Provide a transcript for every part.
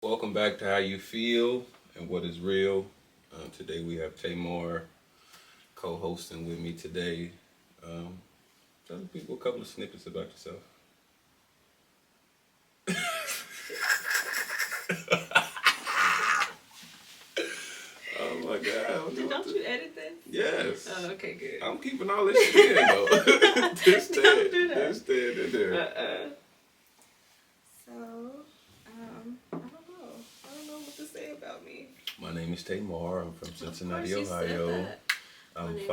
Welcome back to How You Feel and What Is Real. Today we have Tamar co-hosting with me today. Um, Tell the people a couple of snippets about yourself. Oh my God! Don't you edit this? Yes. Oh, okay, good. I'm keeping all this shit in though. Don't do that. This staying in there. So, I don't know. I don't know what to say about me. My name is Tamar. I'm from Cincinnati, Of course you Ohio. said that. I'm My name is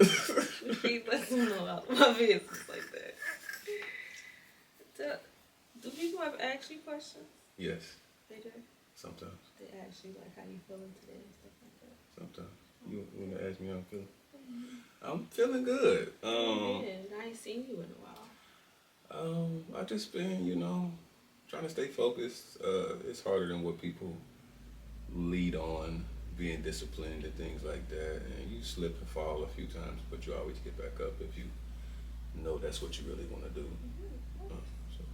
5'8". Please let them know about my business like that. Do people ever ask you questions? Yes, They do. sometimes. They ask you like how you feeling today and stuff like that. Sometimes. You want to ask me how I'm feeling? I'm feeling good. I ain't seen you in a while. I just been, trying to stay focused. It's harder than what people lead on, being disciplined and things like that. And you slip and fall a few times, but you always get back up if you know that's what you really want to do. So,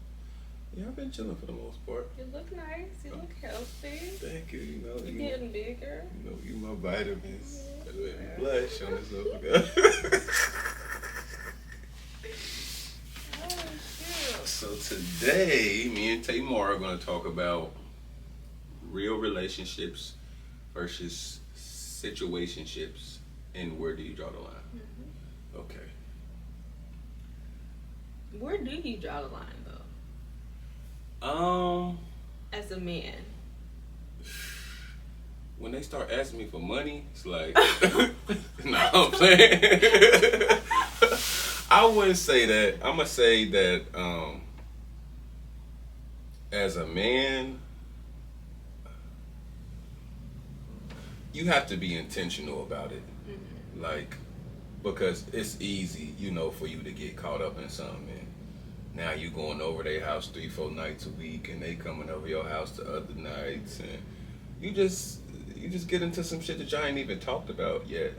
yeah, I've been chilling for the most part. You look nice. You look healthy. Thank you. You're getting bigger. You my vitamins. That made me blush on this other guy. Oh, shoot. So today, me and Tamar are going to talk about real relationships versus situationships, and where do you draw the line? Okay. Where do you draw the line, though? As a man. When they start asking me for money, it's like, nah, I'm playing. I wouldn't say that. I'm gonna say that as a man, you have to be intentional about it. Like, because it's easy, for you to get caught up in something. And now you going over their house 3-4 nights a week, and they coming over your house the other nights, and you just get into some shit that y'all ain't even talked about yet.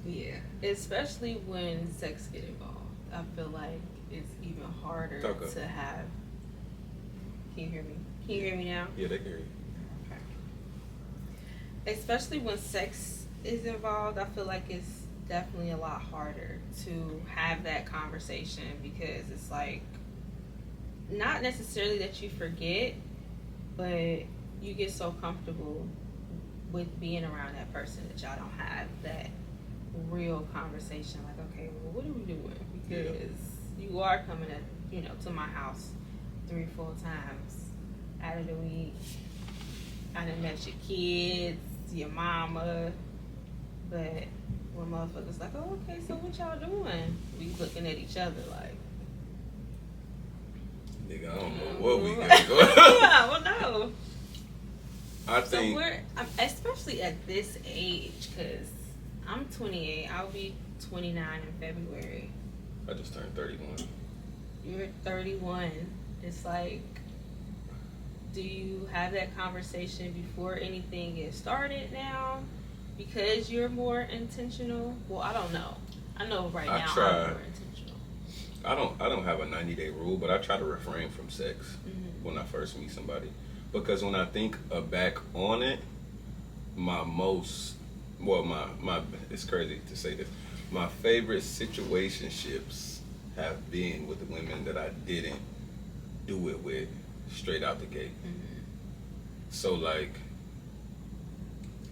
Yeah, especially when sex get involved. I feel like it's even harder to have. Can you hear me? Can you hear me now? Yeah, they can hear you. Okay. Especially when sex is involved, I feel like it's definitely a lot harder to have that conversation because it's like not necessarily that you forget, but you get so comfortable with being around that person that y'all don't have that real conversation. Like, okay, well, what are we doing? Because you are coming to my house 3-4 times out of the week. I done met your kids, your mama, but when motherfuckers like, oh, okay, so what y'all doing? We looking at each other like, nigga, I don't know what we got going. Yeah, well, no. I think. So we're, especially at this age, because I'm 28. I'll be 29 in February. I just turned 31. You're 31. It's like, do you have that conversation before anything gets started now? Because you're more intentional? Well, I don't know. I know right now I'm more intentional. I don't have a 90-day rule, but I try to refrain from sex when I first meet somebody. Because when I think back on it, my it's crazy to say this, my favorite situationships have been with the women that I didn't do it with straight out the gate. So like,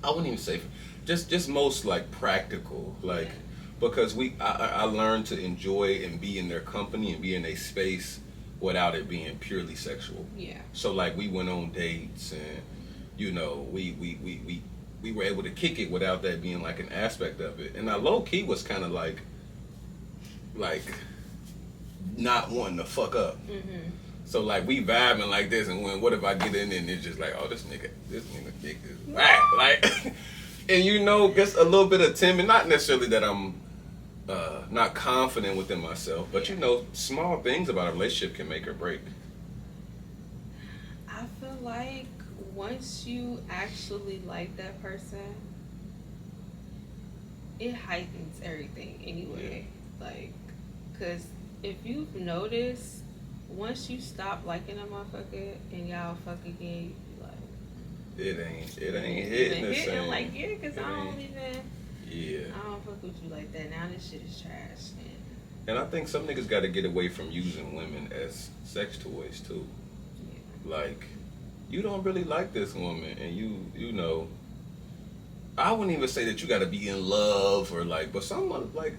I wouldn't even say just most like practical, like because I learned to enjoy and be in their company and be in a space without it being purely sexual. Yeah. So like we went on dates and we were able to kick it without that being like an aspect of it. And I low key was kind of like not wanting to fuck up. So like we vibing like this, and what if I get in and it's just like, oh, this nigga dick is whack, like, and just a little bit of timid, not necessarily that I'm not confident within myself, but small things about a relationship can make or break. I feel like once you actually like that person, it heightens everything anyway. Like, because if you've noticed, once you stop liking a motherfucker and y'all fuck again, you be like, it ain't hitting the same. Like, yeah, cause I don't even. Yeah. I don't fuck with you like that. Now this shit is trash. And I think some niggas got to get away from using women as sex toys too. Yeah. Like, you don't really like this woman, and you know, I wouldn't even say that you got to be in love or like, but someone like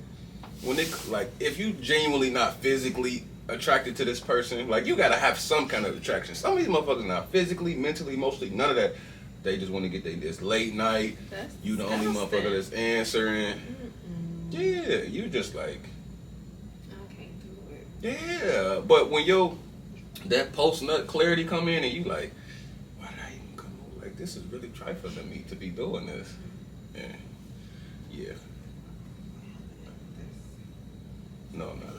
when it like if you genuinely not physically attracted to this person, like you got to have some kind of attraction. Some of these motherfuckers not physically, mentally, emotionally, none of that. They just want to get this late night. You the only motherfucker that's answering. Yeah, you just like. I can't do it. Yeah, but when that post nut clarity come in and you like, why did I even come over? Like this is really trifling to me to be doing this. Yeah. No, I'm not.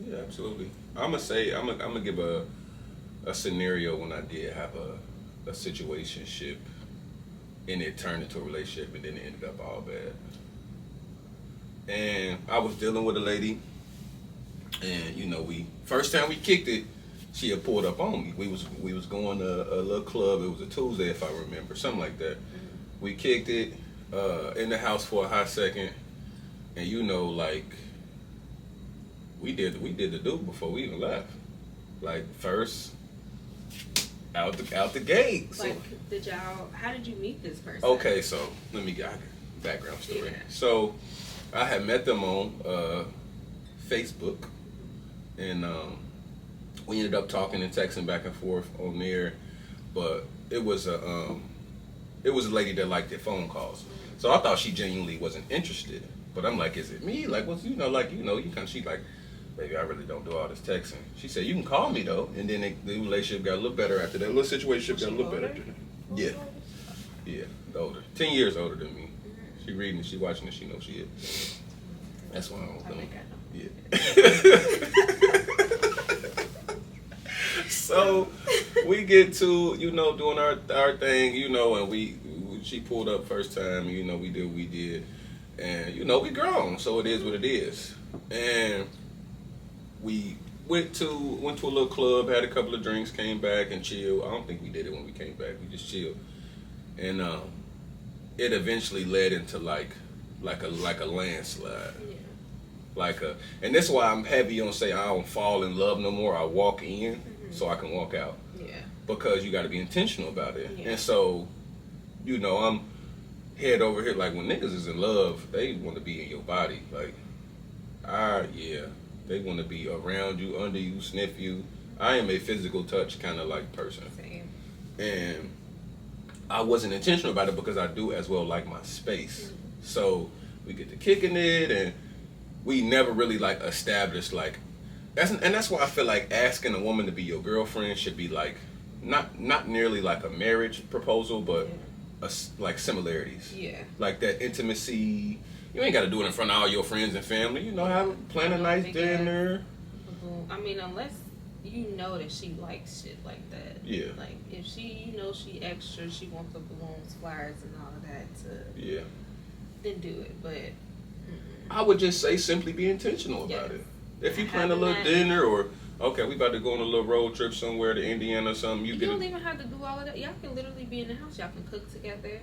Yeah, absolutely. I'm gonna give a scenario when I did have a situationship and it turned into a relationship and then it ended up all bad. And I was dealing with a lady, and you know, first time we kicked it, she had pulled up on me. We was going to a little club. It was a Tuesday, if I remember, something like that. We kicked it in the house for a hot second, and you know, like we did the do before we even left. Like first out the gate. Like, how did you meet this person? Okay, so let me get a background story. Yeah. So I had met them on Facebook, and we ended up talking and texting back and forth on there. But it was a lady that liked their phone calls. So I thought she genuinely wasn't interested. But I'm like, is it me? Like, what's you kind of, she like, baby, I really don't do all this texting. She said, you can call me though. And then the relationship got a little better after that. The little situationship got a little better after that. Yeah, older. 10 years older than me. She reading it, she watching it, she knows she is. That's why I don't know. Yeah. So we get to, doing our thing, and she pulled up first time, we did what we did. And, we grown, so it is what it is. And we went to a little club, had a couple of drinks, came back and chilled. I don't think we did it when we came back. We just chilled. And it eventually led into like a landslide. Yeah. And that's why I'm heavy on saying I don't fall in love no more. I walk in so I can walk out. Yeah. Because you got to be intentional about it. Yeah. And so, I'm head over here. Like when niggas is in love, they want to be in your body. Like, they want to be around you, under you, sniff you. I am a physical touch kind of like person. Same. And I wasn't intentional about it because I do as well like my space. Mm-hmm. So we get to kicking it, and we never really like established like that's why I feel like asking a woman to be your girlfriend should be like not nearly like a marriage proposal, but like similarities. Yeah. Like that intimacy. You ain't got to do it in front of all your friends and family. Plan a nice dinner. I mean, unless you know that she likes shit like that. Yeah. Like if she, she extra, she wants the balloons, flowers, and all of that. Yeah. Then do it, but. I would just say simply be intentional about it. If you plan a little dinner or okay, we about to go on a little road trip somewhere to Indiana or something, you don't even have to do all of that. Y'all can literally be in the house. Y'all can cook together,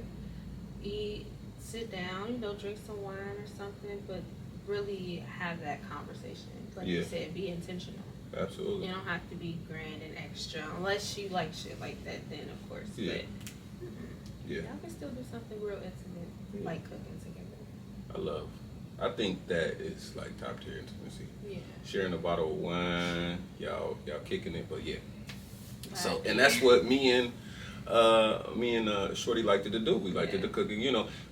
eat, sit down, drink some wine or something, but really have that conversation. Like you said, be intentional. Absolutely. You don't have to be grand and extra unless you like shit like that. Then of course, but y'all can still do something real intimate, like cooking together. I think that is like top tier intimacy. Yeah. Sharing a bottle of wine, y'all kicking it, but yeah. So and that's what me and Shorty liked to do. We liked to cooking.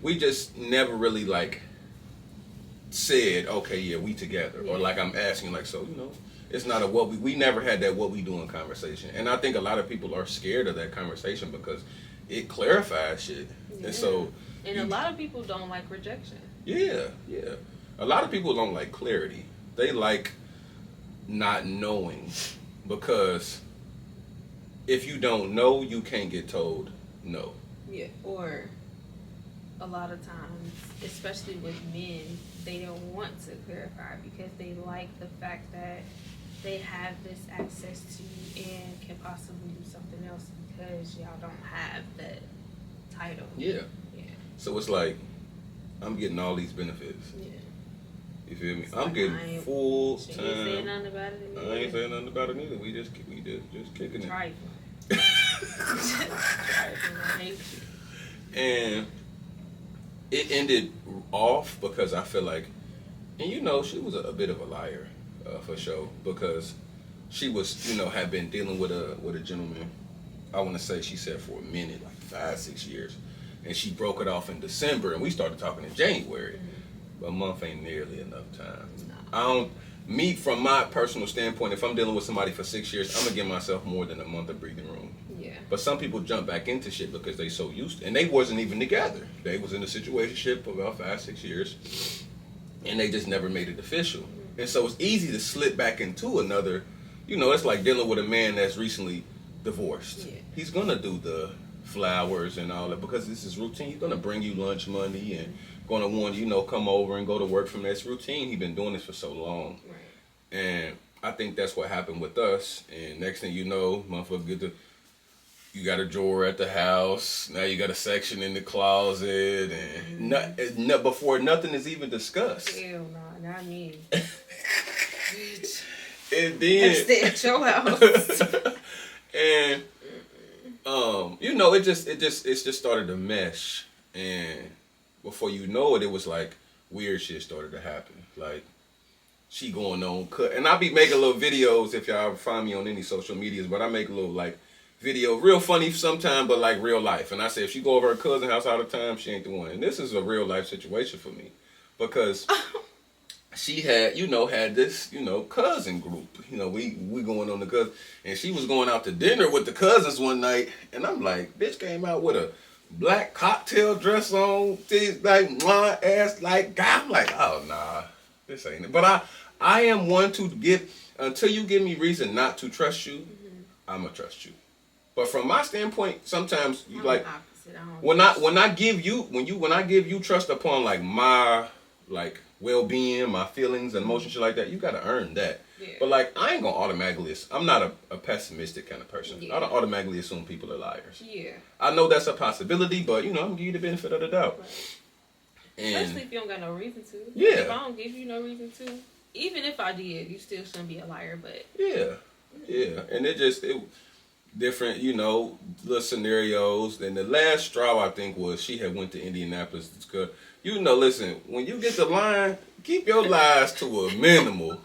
We just never really like said, okay, yeah, we together, or like I'm asking, like, so it's not a what we never had that what we doing conversation, and I think a lot of people are scared of that conversation because it clarifies shit, and a lot of people don't like rejection. Yeah. A lot of people don't like clarity. They like not knowing because if you don't know, you can't get told no. Yeah. Or a lot of times, especially with men, they don't want to clarify because they like the fact that they have this access to you and can possibly do something else because y'all don't have that title. Yeah. So it's like I'm getting all these benefits. Yeah. You feel me? It's I'm like, getting full she time. ain't saying nothing about it. I ain't saying nothing about it either. We just kicking it. Trifling. I hate you. And it ended off because I feel like, and you know, she was a bit of a liar, for sure, because she was, you know, had been dealing with a gentleman. I want to say she said for a minute, like 5-6 years, and she broke it off in December, and we started talking in January. Mm-hmm. But a month ain't nearly enough time. No. From my personal standpoint, if I'm dealing with somebody for 6 years, I'm gonna give myself more than a month of breathing room. Yeah. But some people jump back into shit because they so used to, and they wasn't even together. They was in a situationship for about 5-6 years, and they just never made it official. Mm-hmm. And so it's easy to slip back into another. You know, it's like dealing with a man that's recently divorced. Yeah. He's gonna do the flowers and all that because this is routine. He's gonna bring you lunch money and gonna want you know come over and go to work from this routine. He's been doing this for so long, Right. and I think that's what happened with us. And next thing you know, motherfucker you got a drawer at the house. Now you got a section in the closet, and before nothing is even discussed. Hell no, not me. And then stay at your house. And you know, it just started to mesh, and before you know it, it was like weird shit started to happen. Like she going on cut, and I be making little videos if y'all find me on any social medias, but I make a little like video, real funny sometimes, but like real life. And I say if she go over her cousin's house all the time, she ain't the one. And this is a real life situation for me because she had this, cousin group. You know, we going on the cousin, and she was going out to dinner with the cousins one night, and I'm like, bitch came out with a black cocktail dress on, like my ass like, I'm like, oh nah, this ain't it. But I am one to give until you give me reason not to trust you, I'ma trust you. But from my standpoint, sometimes you like when I give you trust upon like my like well-being, my feelings and emotions, shit like that, you gotta earn that. Yeah. But like I ain't gonna automatically. I'm not a pessimistic kind of person. Yeah. I don't automatically assume people are liars. Yeah. I know that's a possibility, but I'm gonna give you the benefit of the doubt. Right. Especially if you don't got no reason to. Yeah. If I don't give you no reason to, even if I did, you still shouldn't be a liar. But yeah, and it different, little scenarios. And the last straw I think was she had went to Indianapolis because listen, when you get the line, keep your lies to a minimal.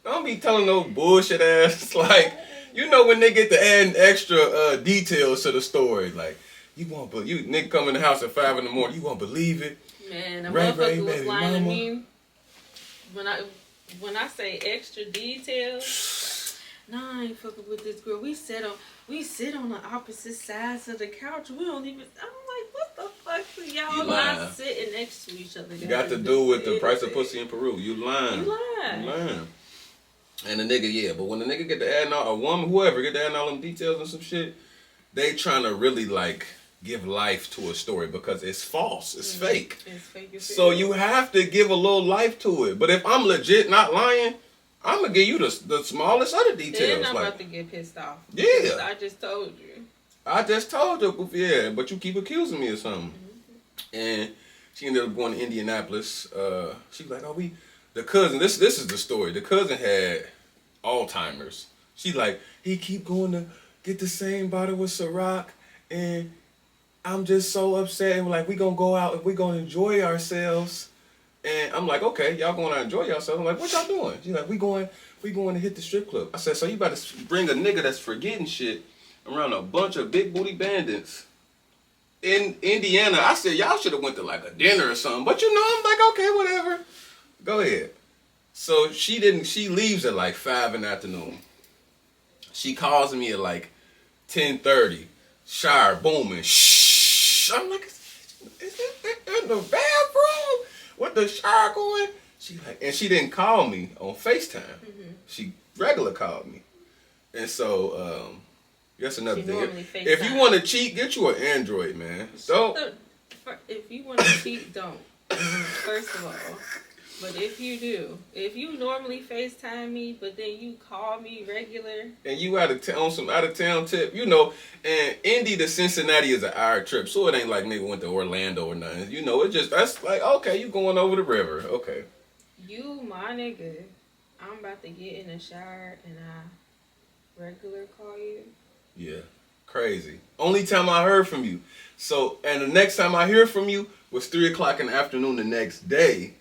Don't be telling no bullshit ass like when they get to add extra details to the story. Like you nigga come in the house at 5 a.m, you won't believe it. Man, a motherfucker was lying to me. When I say extra details, nah, I ain't fucking with this girl. We sit on the opposite sides of the couch. We don't even. I'm like, what the fuck? Y'all not sitting next to each other. You got to do with the price of pussy in Peru. You lying. And the nigga, but when the nigga get to adding all, a woman, whoever, get to adding all them details and some shit, they trying to really like give life to a story because it's false. It's fake. It's fake. So you have to give a little life to it. But if I'm legit not lying, I'm gonna give you the smallest other details. Then I'm about to get pissed off. Yeah. I just told you. Yeah, but you keep accusing me of something. Mm-hmm. And she ended up going to Indianapolis. She was like, the cousin, this is the story. The cousin had Alzheimer's. She like, he keep going to get the same bottle with Ciroc, and I'm just so upset. And like, we gonna go out and we gonna enjoy ourselves. And I'm like, okay, y'all going to enjoy yourselves. I'm like, what y'all doing? She's like, we going to hit the strip club. I said, so you about to bring a nigga that's forgetting shit around a bunch of big booty bandits in Indiana. I said, y'all should have went to like a dinner or something. But I'm like, okay, whatever. Go ahead. So she leaves at like 5 in the afternoon. She calls me at like 10:30. Shower booming. Shh. I'm like, is it in the bathroom? With the shower going? She like, and she didn't call me on FaceTime. Mm-hmm. She regular called me. And so, that's another thing. If you want to cheat, get you an Android, man. Don't. If you want to cheat, don't. First of all. But if you do, if you normally FaceTime me, but then you call me regular, and you out of town on some out of town tip, you know, and Indy to Cincinnati is an hour trip, so it ain't like nigga went to Orlando or nothing. You know, it just that's like okay, you going over the river, okay. you my nigga, I'm about to get in the shower and I regular call you. Yeah, crazy. Only time I heard from you. So, and the next time I hear from you was 3 o'clock in the afternoon the next day,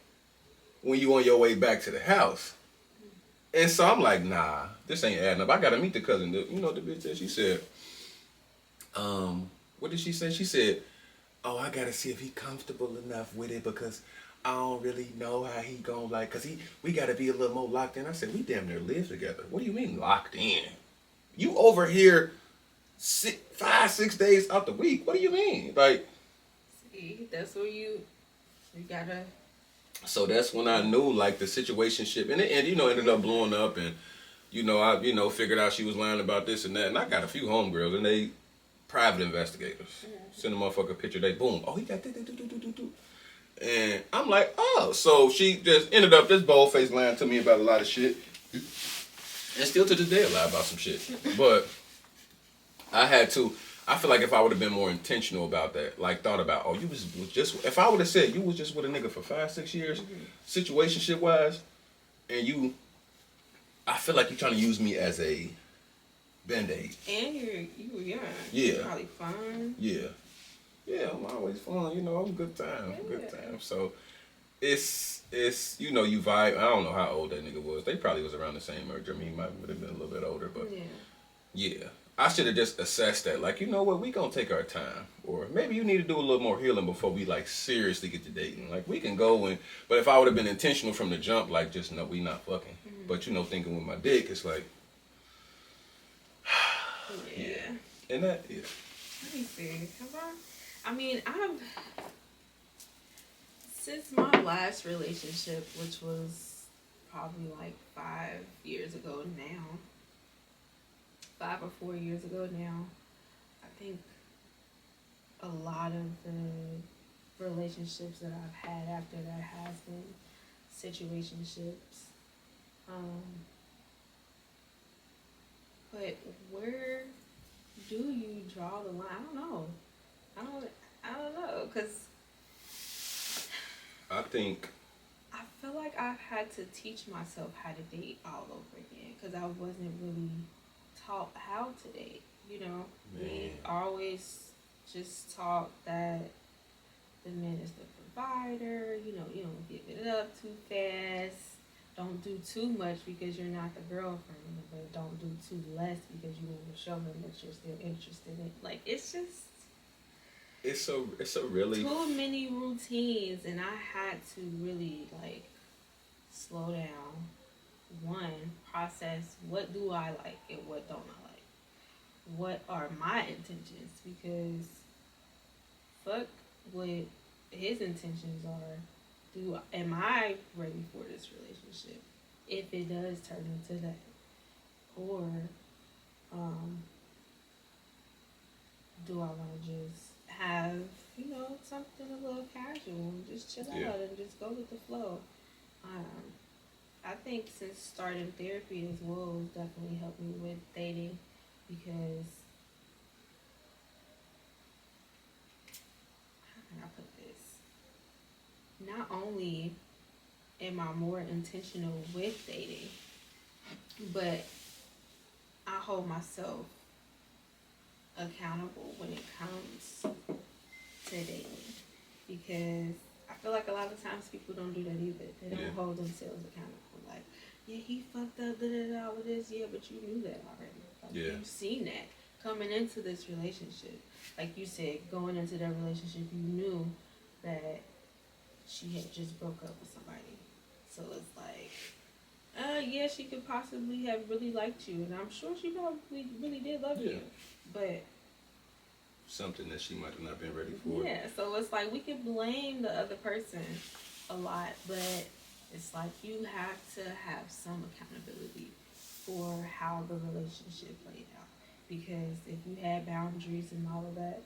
when you on your way back to the house. And so I'm like, nah, this ain't adding up. I gotta meet the cousin. You know the bitch that she said. What did she say? She said, "Oh, I gotta see if he comfortable enough with it because I don't really know how he gon' like. Cause we gotta be a little more locked in." I said, "We damn near live together. What do you mean locked in? You over here 5, 6 days out the week. What do you mean? Like." See, that's where you gotta. So that's when I knew like the situationship, and it you know ended up blowing up, and I figured out she was lying about this and that, and I got a few homegirls, and they private investigators. Send a motherfucker a picture, they boom, oh he got do. And I'm like, oh, so she just ended up this bold face lying to me about a lot of shit, and still to this day lie about some shit. But I feel like if I would have been more intentional about that, like thought about, oh, you was just, if I would have said you was just with a nigga for 5, 6 years, situationship wise, and I feel like you're trying to use me as a band-aid. And you were young. Yeah. You're probably fun. Yeah. Yeah, I'm always fun, I'm good time, good time. So it's you vibe. I don't know how old that nigga was. They probably was around the same age. I mean, he might have been a little bit older, but yeah. I should have just assessed that. Like, you know what? We gonna take our time, or maybe you need to do a little more healing before we like seriously get to dating. Like, we can go but if I would have been intentional from the jump, like just no, we not fucking. But thinking with my dick, it's like, yeah. And that, yeah. Let me see. Since my last relationship, which was probably like 5 years ago now, 5 or 4 years ago now, I think a lot of the relationships that I've had after that has been situationships. But where do you draw the line? I don't know. I don't know, because I think I feel like I've had to teach myself how to date all over again, because I wasn't really taught how to date. We always just taught that the man is the provider. You don't give it up too fast. Don't do too much because you're not the girlfriend, but don't do too less because you want to show him that you're still interested in. Like, it's just it's a really too many routines, and I had to really like slow down. One, process what do I like and what don't I like. What are my intentions? Because fuck what his intentions are. Am I ready for this relationship? If it does turn into that, or do I want to just have something a little casual and just chill out and just go with the flow? I think since starting therapy as well has definitely helped me with dating, because how can I put this? Not only am I more intentional with dating, but I hold myself accountable when it comes to dating, because I feel like a lot of times people don't do that either. They don't hold themselves accountable. Like, yeah, he fucked up, all of this. Yeah, but you knew that already. Like, you've seen that coming into this relationship. Like you said, going into that relationship, you knew that she had just broke up with somebody. So it's like, yeah, she could possibly have really liked you, and I'm sure she probably really did love you. But something that she might have not been ready for. Yeah, so it's like we can blame the other person a lot, but it's like you have to have some accountability for how the relationship played out. Because if you had boundaries and all of that,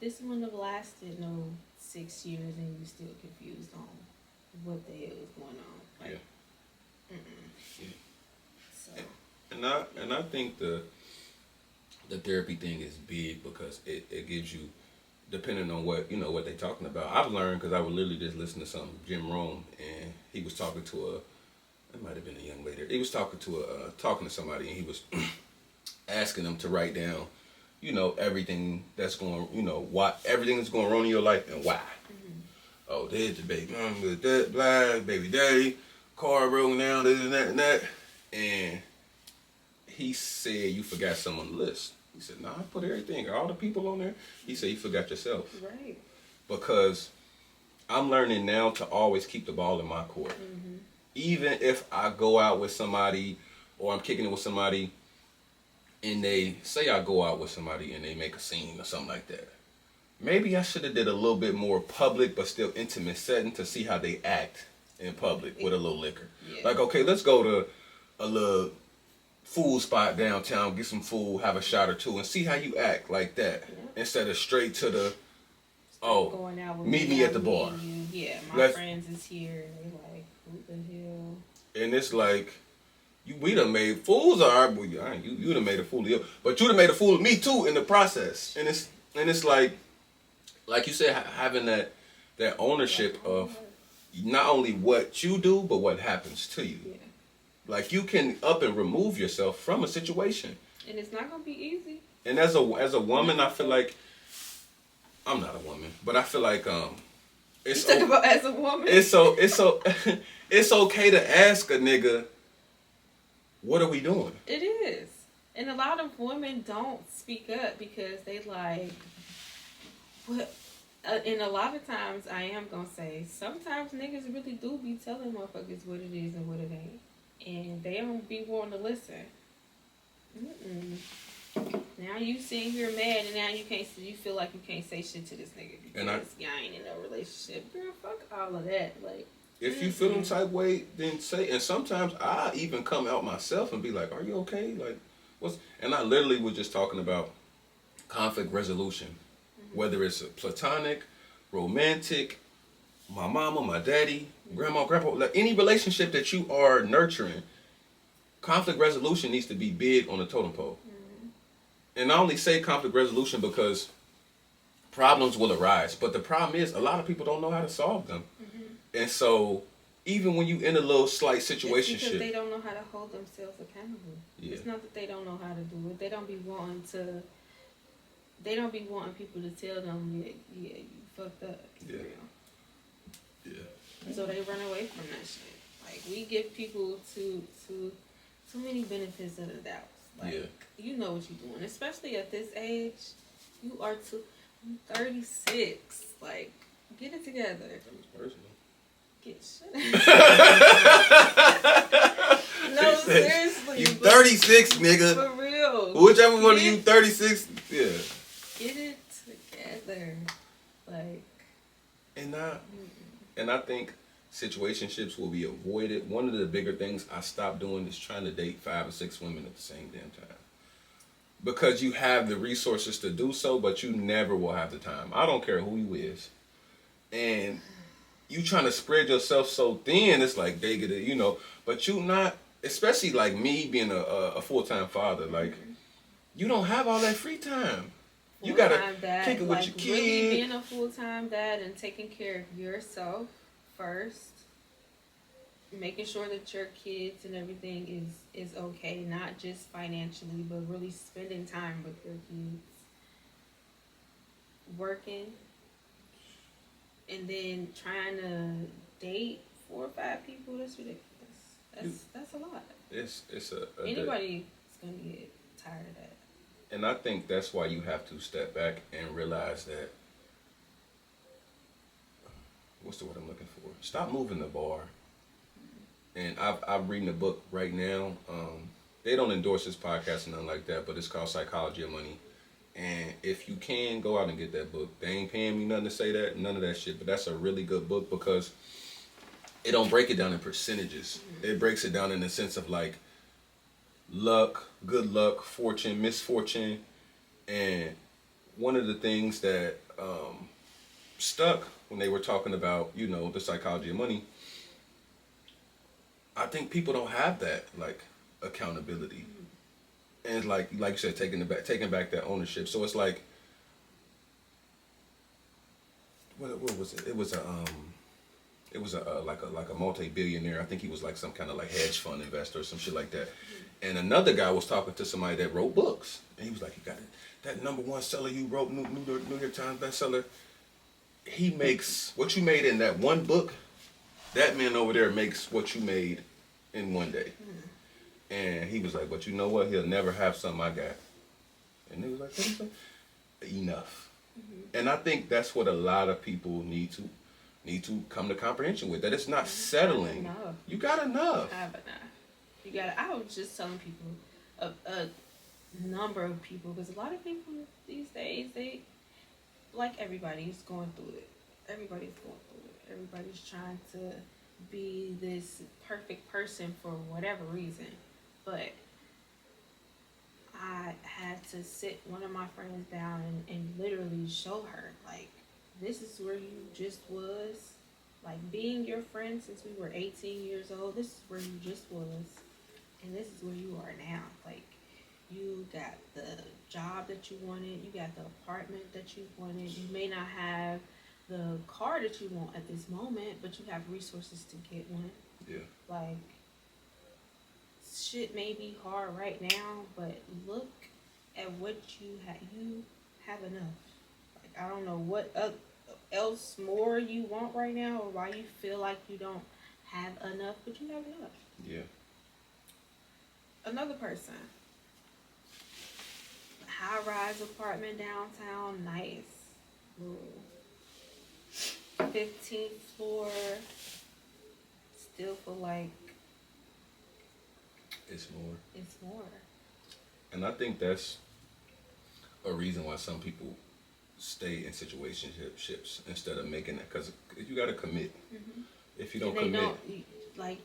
this wouldn't have lasted no 6 years and you still confused on what the hell is going on. Like, yeah. So. And I think the therapy thing is big because it gives you, depending on what what they talking about. I've learned because I would literally just listen to some Jim Rohn, and he was talking to it might have been a young lady. He was talking to somebody, and he was asking them to write down, everything that's going, why everything that's going wrong in your life and why. Oh, there's the baby mom with that, blah, baby daddy, car broken down, this and that and that. And he said, you forgot someone on the list. He said, nah, I put everything, all the people on there. He said, you forgot yourself. Right. Because I'm learning now to always keep the ball in my court. Even if I go out with somebody or I'm kicking it with somebody and they say I go out with somebody and they make a scene or something like that. Maybe I should have did a little bit more public but still intimate setting to see how they act in public with a little liquor. Yeah. Like, okay, let's go to a little food spot downtown, get some food, have a shot or two, and see how you act like that. Yeah. Instead of straight to the, going out with meet me at the bar. Yeah, my friends is here. And they like, who the hell? And it's like, we done made fools of our boy. You done made a fool of you, but you done made a fool of me too in the process. And it's like you said, having that ownership of not only what you do, but what happens to you. Yeah. Like, you can up and remove yourself from a situation. And it's not gonna be easy. And as a woman, I feel like, I'm not a woman, but I feel like it's you talk about as a woman. It's it's okay to ask a nigga, what are we doing? It is. And a lot of women don't speak up because they like, what? And a lot of times, I am going to say, sometimes niggas really do be telling motherfuckers what it is and what it ain't. And they don't be wanting to listen. Now you sitting here mad and now you feel like you can't say shit to this nigga because y'all ain't in no relationship. Girl, fuck all of that. Like, if you feel them type way, then say. And sometimes I even come out myself and be like, "Are you okay? Like, what's?" And I literally was just talking about conflict resolution, whether it's a platonic, romantic, my mama, my daddy, grandma, grandpa, like any relationship that you are nurturing. Conflict resolution needs to be big on the totem pole. And I only say conflict resolution because problems will arise, but the problem is a lot of people don't know how to solve them. And so, even when you in a little slight situation, it's because they don't know how to hold themselves accountable. Yeah. It's not that they don't know how to do it. They don't be wanting people to tell them, yeah, you fucked up. Yeah. Yeah. So they run away from that shit. Like, we give people too many benefits of the doubt. Like, you know what you're doing, especially at this age. You are 36. Like, get it together. That's personal. Get shit. No, seriously. You 36, nigga. For real. Whichever one of you 36, yeah. Get it together. Like. And I think situationships will be avoided. One of the bigger things I stopped doing is trying to date 5 or 6 women at the same damn time. Because you have the resources to do so, but you never will have the time. I don't care who you is. And you trying to spread yourself so thin, it's like they get it, but you not, especially like me being a full-time father, like, you don't have all that free time. You gotta kick it with your kids. Really being a full-time dad and taking care of yourself first, making sure that your kids and everything is okay, not just financially, but really spending time with your kids, working, and then trying to date 4 or 5 people. That's ridiculous. That's a lot. It's anybody's gonna get tired of that. And I think that's why you have to step back and realize that, what's the word I'm looking for? Stop moving the bar. And I'm reading a book right now. They don't endorse this podcast or nothing like that, but it's called Psychology of Money. And if you can, go out and get that book. They ain't paying me nothing to say that, none of that shit. But that's a really good book because it don't break it down in percentages. It breaks it down in the sense of like luck, good luck, fortune, misfortune. And one of the things that stuck when they were talking about, the psychology of money, I think people don't have that like accountability, and like you said, taking back that ownership. So it's like, what was it? It was a multi-billionaire. I think he was like some kind of like hedge fund investor or some shit like that. And another guy was talking to somebody that wrote books, and he was like, "You got it. That number one seller you wrote, New York Times bestseller. He makes what you made in that one book. That man over there makes what you made in one day." And he was like, "But you know what? He'll never have something I got." And he was like, "What is that?" Enough. And I think that's what a lot of people need to come to comprehension with. That it's not settling. You got enough. I have enough. You got. I was just telling people, a number of people, because a lot of people these days, they, like, everybody's going through it. Everybody's going through it. Everybody's trying to be this perfect person for whatever reason. But I had to sit one of my friends down and literally show her, like, this is where you just was. Like, being your friend since we were 18 years old, this is where you just was. And this is where you are now. Like, you got the job that you wanted. You got the apartment that you wanted. You may not have the car that you want at this moment, but you have resources to get one. Yeah. Like, shit may be hard right now, but look at what you have. You have enough. Like, I don't know what else more you want right now, or why you feel like you don't have enough, but you have enough. Yeah. Another person. High-rise apartment downtown, nice. Ooh. 15th floor. Still feel like it's more. It's more. And I think that's a reason why some people stay in situationships instead of making that, because you got to commit. Mm-hmm. If you don't commit,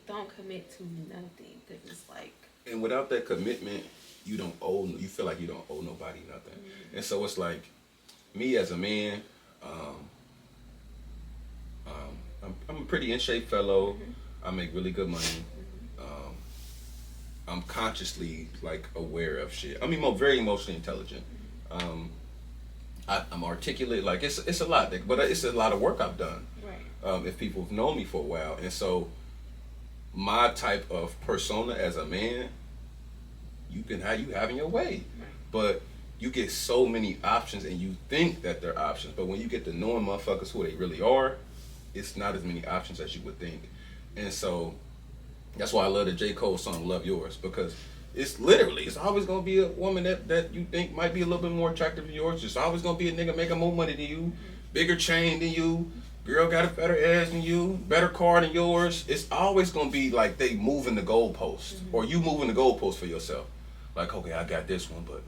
don't commit to nothing, because it's like. And without that commitment, you feel like you don't owe nobody nothing. Mm-hmm. And so it's like, me as a man, I'm a pretty in shape fellow. Mm-hmm. I make really good money. Mm-hmm. I'm consciously like aware of shit. I mean, I'm very emotionally intelligent. I'm articulate. Like, it's a lot, but it's a lot of work I've done. Right. If people have known me for a while, and so my type of persona as a man, you having your way, right. But you get so many options, and you think that they're options, but when you get to knowing motherfuckers who they really are, it's not as many options as you would think. And so that's why I love the J. Cole song "Love Yours," because it's always gonna be a woman that you think might be a little bit more attractive than yours. It's always gonna be a nigga making more money than you, bigger chain than you, girl got a better ass than you, better car than yours. It's always gonna be like they moving the goalpost, or you moving the goalpost for yourself. Like, okay, I got this one, but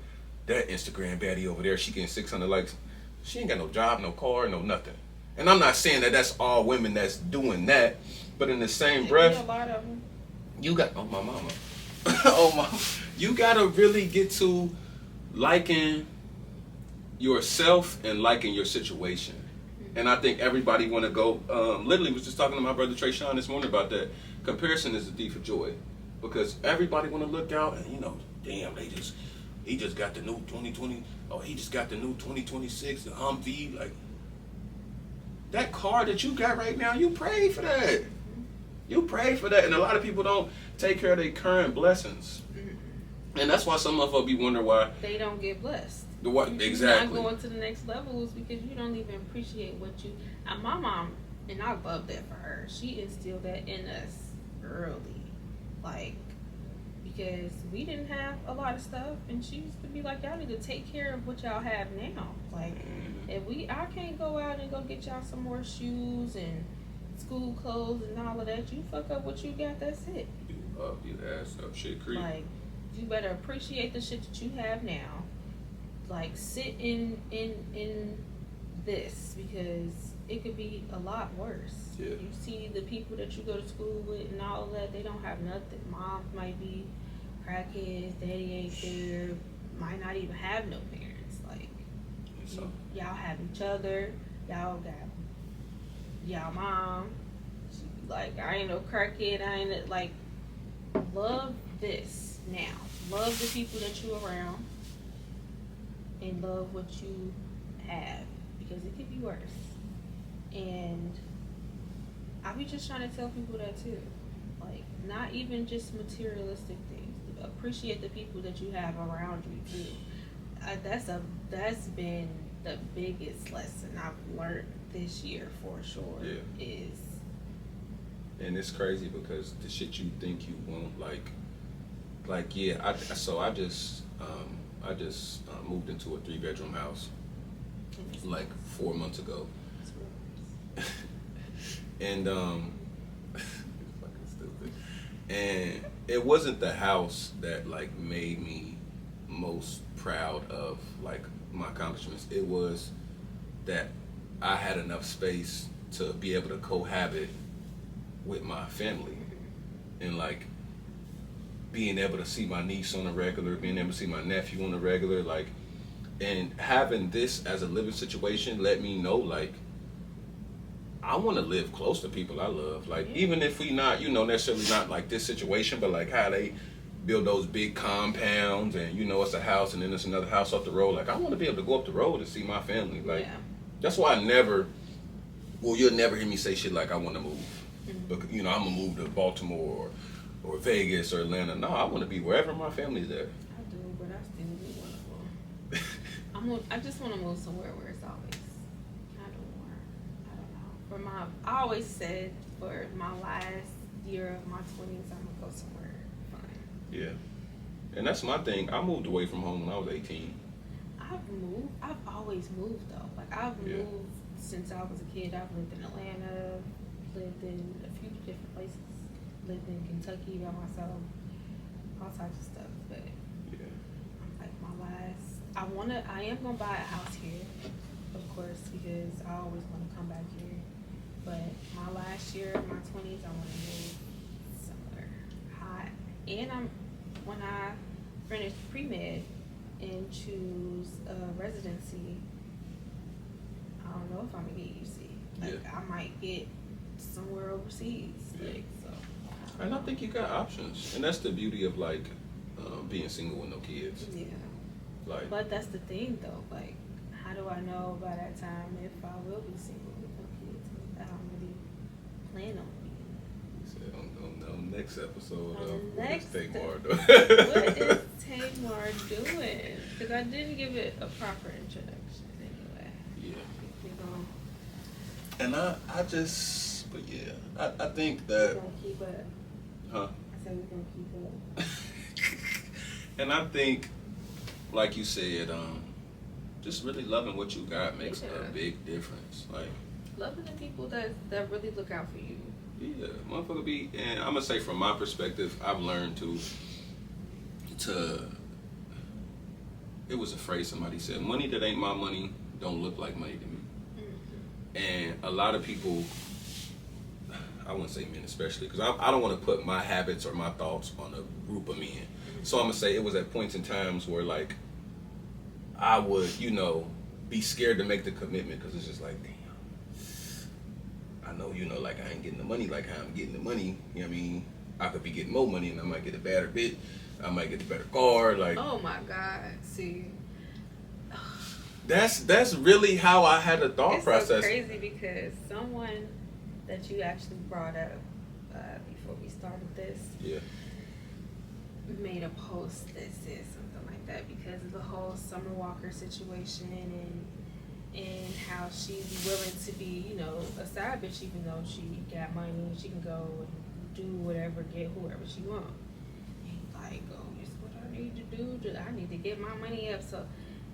that Instagram baddie over there, she getting 600 likes. She ain't got no job, no car, no nothing. And I'm not saying that that's all women that's doing that, but in the same breath, a lot of them. You got my mama. You gotta really get to liking yourself and liking your situation. And I think everybody want to go. Literally was just talking to my brother Trey Sean this morning about that. Comparison is the thief of joy, because everybody want to look out and damn, he just got the new 2020. Oh, he just got the new 2026, the Humvee. Like, that car that you got right now, you pray for that. You pray for that, and a lot of people don't take care of their current blessings, and that's why some of us be wondering why they don't get blessed. Exactly. You're not going to the next level is because you don't even appreciate what you. My mom, and I love that for her. She instilled that in us early, like, because we didn't have a lot of stuff, and she used to be like, y'all need to take care of what y'all have now. Like, if I can't go out and go get y'all some more shoes and school clothes and all of that, you fuck up what you got, that's it. You ass up, shit creep. Like, you better appreciate the shit that you have now. Like, sit in this, because it could be a lot worse. Yeah. You see the people that you go to school with and all of that, they don't have nothing. Mom might be crackheads, daddy ain't there, might not even have no parents. Like, y'all have each other, y'all got y'all mom. Like, I ain't no crackhead, I ain't like, love this now. Love the people that you're around, and love what you have, because it could be worse. And I be just trying to tell people that too. Like, not even just materialistic things. Appreciate the people that you have around you too. That's been the biggest lesson I've learned this year for sure. Yeah. Is And it's crazy because the shit you think you want, like yeah. I just moved into a 3-bedroom house like 4 months ago, and it's fucking stupid. And it wasn't the house that like made me most proud of like my accomplishments. It was that I had enough space to be able to cohabit with my family, and like being able to see my niece on a regular, being able to see my nephew on a regular, like, and having this as a living situation let me know like I want to live close to people I love, like even if we not, you know, necessarily not like this situation, but like how they build those big compounds and you know it's a house and then there's another house up the road. Like I want to be able to go up the road and see my family. Like that's why you'll never hear me say shit like I want to move. But you know, I'm gonna move to Baltimore or Vegas or Atlanta. No, I want to be wherever my family's there. I do, but I still do want to move. I just want to move somewhere where it's always kind of warm. I don't know. I always said for my last year of my 20s, I'm gonna go somewhere fun. Yeah, and that's my thing. I moved away from home when I was 18. I've always moved though. Like I've moved since I was a kid. I've lived in Atlanta, lived in a few different places, lived in Kentucky by myself, all types of stuff. But like I am gonna buy a house here, of course, because I always want to come back here. But my last year, my 20s, I want to move somewhere hot. And when I finish pre-med and choose a residency, I don't know if I'm gonna get UC. Like I might get somewhere overseas. Like so. And I think you got options, and that's the beauty of like being single with no kids. Yeah. Like, but that's the thing though. Like, how do I know by that time if I will be single with no kids? I don't really plan on being. You said on the next episode of next what is Tamar doing? What is Tamar doing? Because I didn't give it a proper introduction anyway. Yeah. And I just, but yeah, I think that. We're gonna keep up. Huh? I said we're gonna keep up. And I think, like you said, just really loving what you got makes a big difference. Like loving the people that really look out for you. Yeah, motherfucker be, and I'm gonna say from my perspective, I've learned to. It was a phrase somebody said: "Money that ain't my money don't look like money to me." And a lot of people, I wouldn't say men especially, because I don't want to put my habits or my thoughts on a group of men. So I'm gonna say it was at points in times where like I would, you know, be scared to make the commitment because it's just like, damn, I know, you know, like I ain't getting the money like how I'm getting the money. You know what I mean? I could be getting more money and I might get a better bitch. I might get the better car. Like, oh my God, see. That's really how I had a thought process. It's so crazy because someone that you actually brought up before we started this made a post that said something like that because of the whole Summer Walker situation and how she's willing to be, you know, a side bitch even though she got money and she can go and do whatever, get whoever she wants. Like, oh, this is what I need to do. I need to get my money up. So,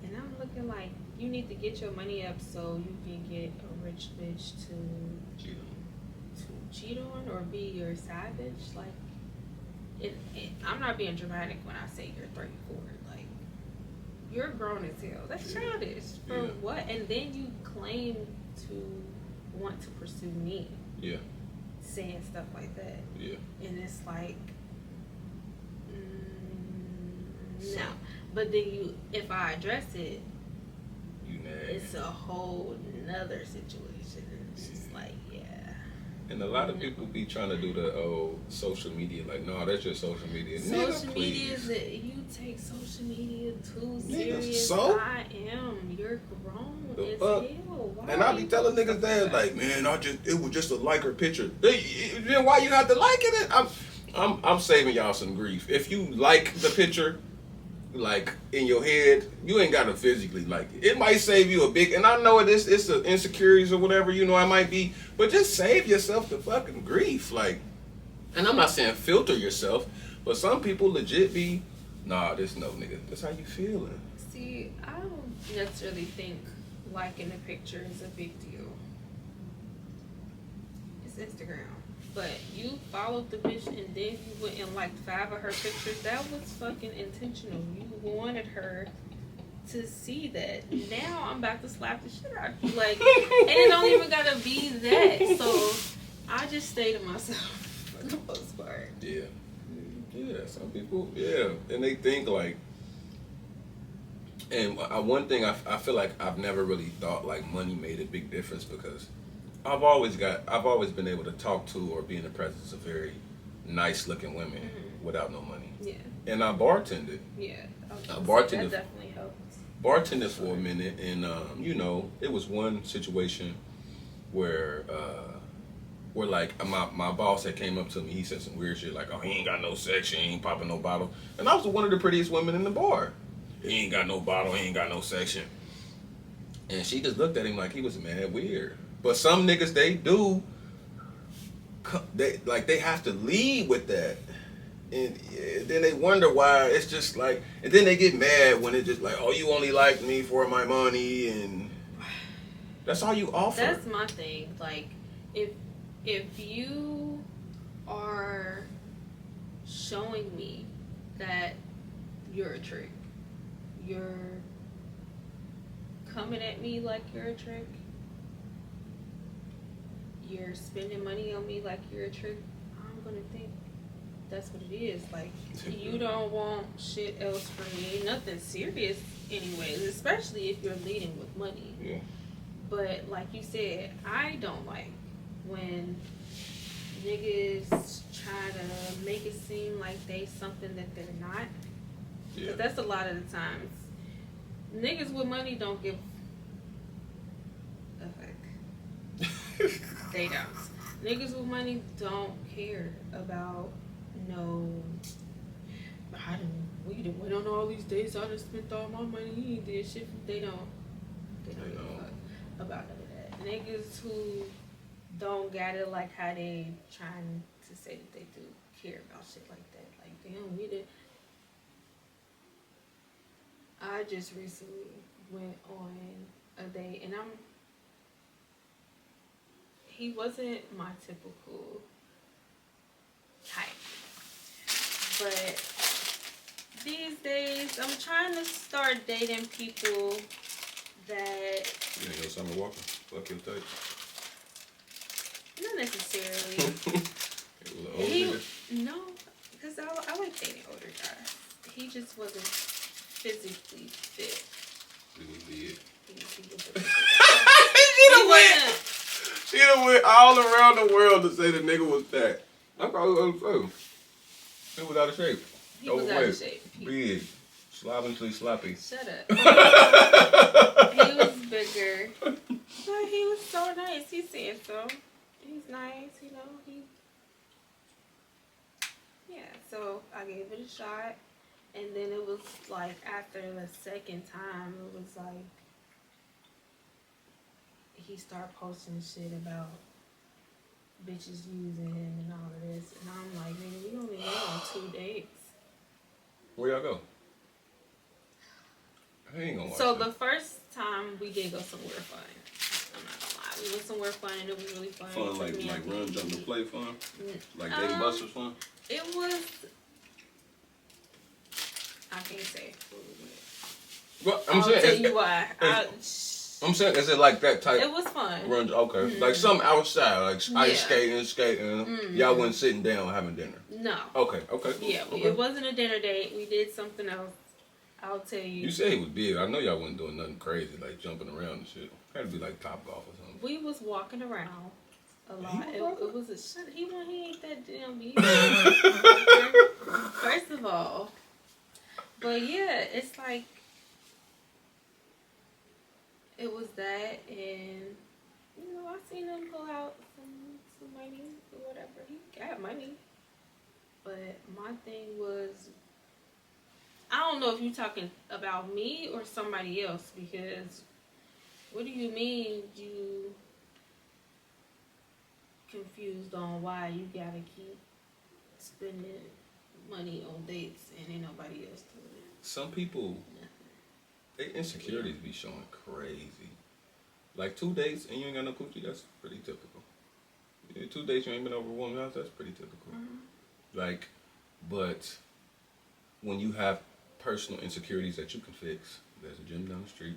and I'm looking like you need to get your money up so you can get a rich bitch to cheat on or be your side bitch. Like, I'm not being dramatic when I say you're 34. Like, you're grown as hell. That's childish. For what? And then you claim to want to pursue me. Yeah. Saying stuff like that. Yeah. And it's like, no. But then if I address it, it's a whole nother situation. And it's just like, And a lot of people be trying to do the social media like, no, that's just social media. Social Nigga, media is please. that you take social media too Nigga, serious. so? I am. You're grown The as fuck? hell. Why And I be telling niggas that like, man, it was just a like or picture. Then why you have to like it? I'm saving y'all some grief. If you like the picture, like in your head, you ain't gotta physically like it. It might save you a big, and I know it's the insecurities or whatever, you know, I might be, but just save yourself the fucking grief. Like, and I'm not saying filter yourself, but some people legit be, nah, this no nigga. That's how you feeling. See, I don't necessarily think liking a picture is a big deal. It's Instagram. But you followed the bitch and then you went and liked 5 of her pictures. That was fucking intentional. You wanted her to see that. Now I'm about to slap the shit out of you. Like, and it don't even gotta be that. So I just stay to myself for the most part. Yeah. Yeah, some people, yeah. And they think like, and one thing I feel like I've never really thought like money made a big difference because I've always been able to talk to or be in the presence of very nice looking women without no money. Yeah. And I bartended. Yeah. I bartended. That definitely helps. Bartended for a minute, and you know, it was one situation where like my boss had came up to me. He said some weird shit like, "Oh, he ain't got no section, he ain't popping no bottle," and I was one of the prettiest women in the bar. He ain't got no bottle, he ain't got no section, and she just looked at him like he was mad weird. But some niggas, they do, they have to lead with that. And then they wonder why it's just like, and then they get mad when it's just like, oh, you only like me for my money, and that's all you offer. That's my thing. Like, if you are showing me that you're a trick, you're coming at me like you're a trick, you're spending money on me like you're a trick, I'm gonna think that's what it is. Like, you don't want shit else from me, nothing serious anyways, especially if you're leading with money. Yeah. But like you said, I don't like when niggas try to make it seem like they something that they're not. Yeah. That's a lot of the times. Niggas with money don't give a fuck. They don't. Niggas with money don't care about we done went on all these days, I done spent all my money, he ain't did shit. They don't give a fuck about none of that. Niggas who don't got it like how they trying to say that they do care about shit like that. Like, damn, we did. I just recently went on a date and he wasn't my typical type. But these days, I'm trying to start dating people that... You ain't no Summer Walker? Fuck your type? Not necessarily. No, because I like dating older guys. He just wasn't physically fit. He was big. He She done went all around the world to say the nigga was fat. I probably was He was out of shape. He was out of shape. Big. Slovenly sloppy. Shut up. He was bigger. But he was so nice. He said so. He's nice, you know. Yeah, so I gave it a shot. And then it was like after the second time, it was like he started posting shit about bitches using him and all of this. And I'm like, nigga, we only went on 2 dates. Where y'all go? I ain't gonna watch So that. the first time we did go somewhere fun. I'm not gonna lie. We went somewhere fun and it was really fun. Fun like run, jump, and play fun? Like Dave Buster's fun? It was... I can't say where we went. Well, I'll tell you why. I'm saying, is it like that type? It was fun. Run, okay. Mm-hmm. Like some outside, like ice skating. Mm-hmm. Y'all wasn't sitting down having dinner. No. Okay. Yeah, okay. It wasn't a dinner date. We did something else. I'll tell you. You said he was big. I know y'all wasn't doing nothing crazy, like jumping around and shit. Had to be like Top Golf or something. We was walking around a lot. It was a shut. He ain't that damn big. First of all, but yeah, it's like it was that, and you know, I seen him pull out some money or whatever. He got money, but my thing was, I don't know if you're talking about me or somebody else, because what do you mean you confused on why you gotta keep spending money on dates and ain't nobody else doing it? Some people, their insecurities be showing crazy. Like 2 dates and you ain't got no coochie, that's pretty typical. 2 dates you ain't been over a woman's house, that's pretty typical. Like, but when you have personal insecurities that you can fix, there's a gym down the street.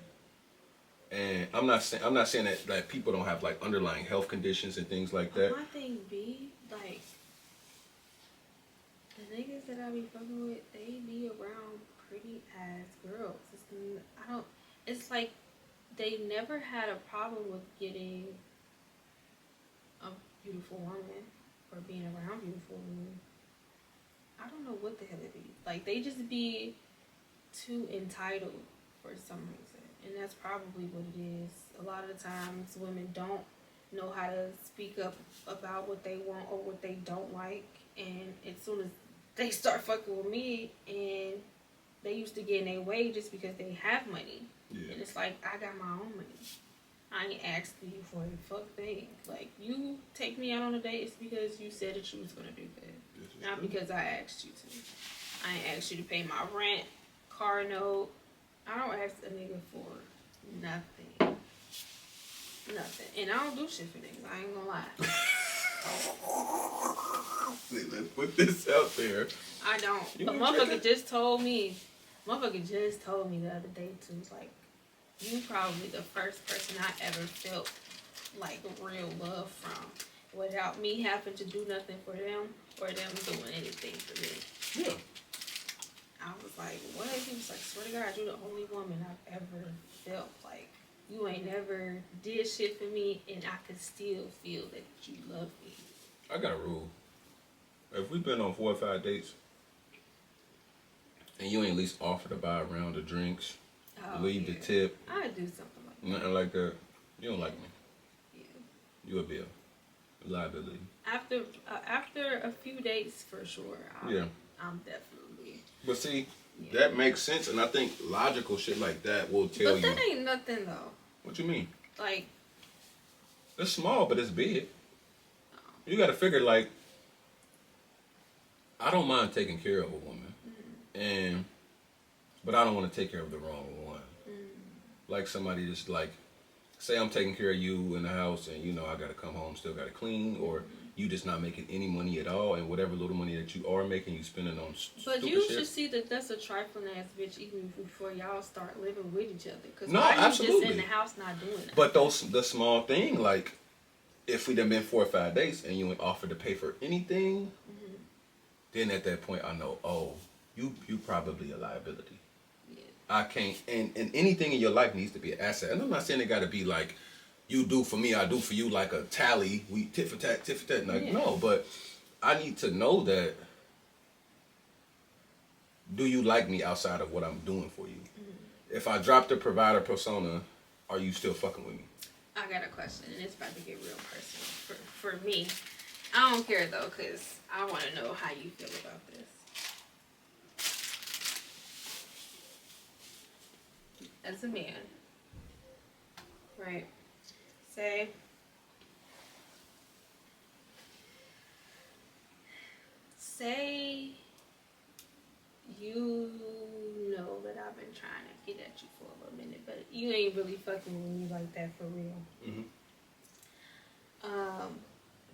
And I'm not saying that people don't have like underlying health conditions and things like that. My thing be like, the niggas that I be fucking with, they be around pretty ass girls. It's like they never had a problem with getting a beautiful woman or being around beautiful women. I don't know what the hell it be. Like, they just be too entitled for some reason. And that's probably what it is. A lot of the times women don't know how to speak up about what they want or what they don't like. And as soon as they start fucking with me, and they used to get in their way just because they have money. Yeah. And it's like, I got my own money. I ain't asking you for a fuck thing. Like, you take me out on a date, it's because you said that you was going to do that. Not because I asked you to. I ain't asked you to pay my rent, car note. I don't ask a nigga for nothing. Nothing. And I don't do shit for niggas. I ain't gonna lie. See, let's put this out there. I don't. A motherfucker just told me the other day too, like, you probably the first person I ever felt like real love from without me having to do nothing for them or them doing anything for me. Yeah. I was like, what? He was like, swear to God, you're the only woman I've ever felt like you ain't never did shit for me and I could still feel that you love me. I got a rule. If we've been on 4 or 5 dates and you ain't at least offer to buy a round of drinks, leave the tip. I do something like that. Nothing like that. You don't like me. Yeah. You a bill. Liability. After a few dates, for sure. I'm definitely. But see, that makes sense, and I think logical shit like that will tell you. But that ain't nothing though. What you mean? Like, it's small, but it's big. You got to figure, like, I don't mind taking care of a woman, but I don't want to take care of the wrong one. Like somebody just like, say I'm taking care of you in the house, and you know I got to come home, still got to clean, or you just not making any money at all, and whatever little money that you are making, you spending on But you should see that that's a trifling ass bitch even before y'all start living with each other. Because no, why are you absolutely. just in the house not doing that? But the small thing, like, if we done been 4 or 5 days and you ain't offered to pay for anything, then at that point I know, oh, you probably a liability. Yeah. I can't, and anything in your life needs to be an asset. And I'm not saying it got to be like, you do for me, I do for you, like a tally. We tit for tat, tit for tat. Like, no, but I need to know that. Do you like me outside of what I'm doing for you? If I drop the provider persona, are you still fucking with me? I got a question, and it's about to get real personal for me. I don't care though, cause I want to know how you feel about this. As a man, right? Say you know that I've been trying to get at you for a little minute, but you ain't really fucking with me like that for real.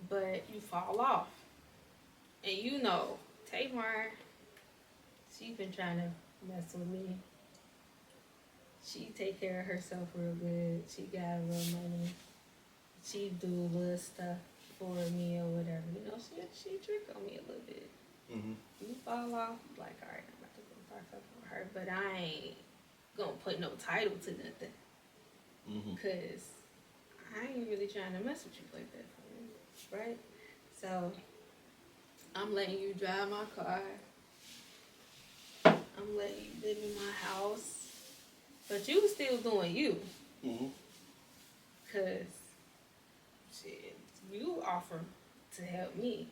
But you fall off, and you know Tamar, she's been trying to mess with me. She take care of herself real good. She got a little money. She do little stuff for me or whatever. You know, she trick on me a little bit. You fall off, like, all right, I'm about to go start fucking with her, but I ain't gonna put no title to nothing. Cause I ain't really trying to mess with you like that. right? So I'm letting you drive my car. I'm letting you live in my house. But you still doing you. Mm-hmm. Because, shit, you offer to help me.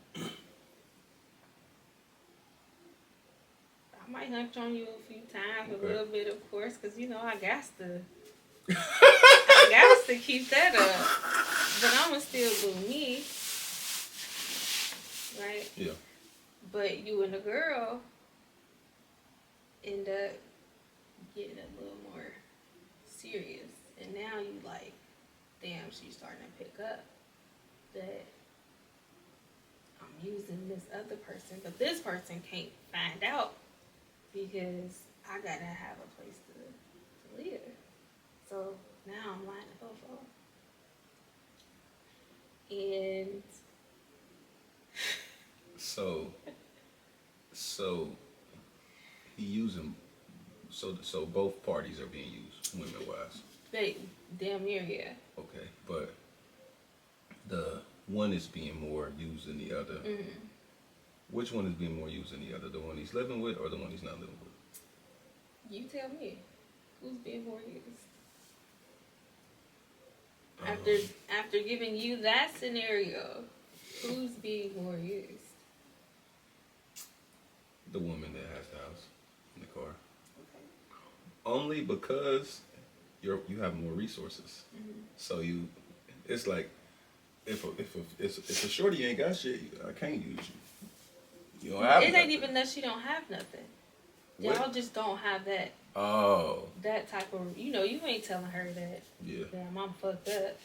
I might hunch on you a few times, a little bit, of course, because, you know, I got to keep that up. But I'm going to still do me. Right? Yeah. But you and the girl end up getting a little more serious. And now you like, damn, she's starting to pick up that I'm using this other person. But this person can't find out because I got to have a place to live. So now I'm lining both up. And so he using so both parties are being used, women wise. they damn near, yeah. Okay, but the one is being more used than the other. Mm-hmm. Which one is being more used than the other? The one he's living with or the one he's not living with? You tell me, who's being more used? After giving you that scenario, who's being more used? The woman that has the house and the car. Okay. Only because you have more resources. Mm-hmm. So it's like if a shorty ain't got shit, I can't use you. You don't have. It ain't even that she don't have nothing. What? Y'all just don't have that. Oh. That type of, you know, you ain't telling her that. Yeah. Damn, I'm fucked up.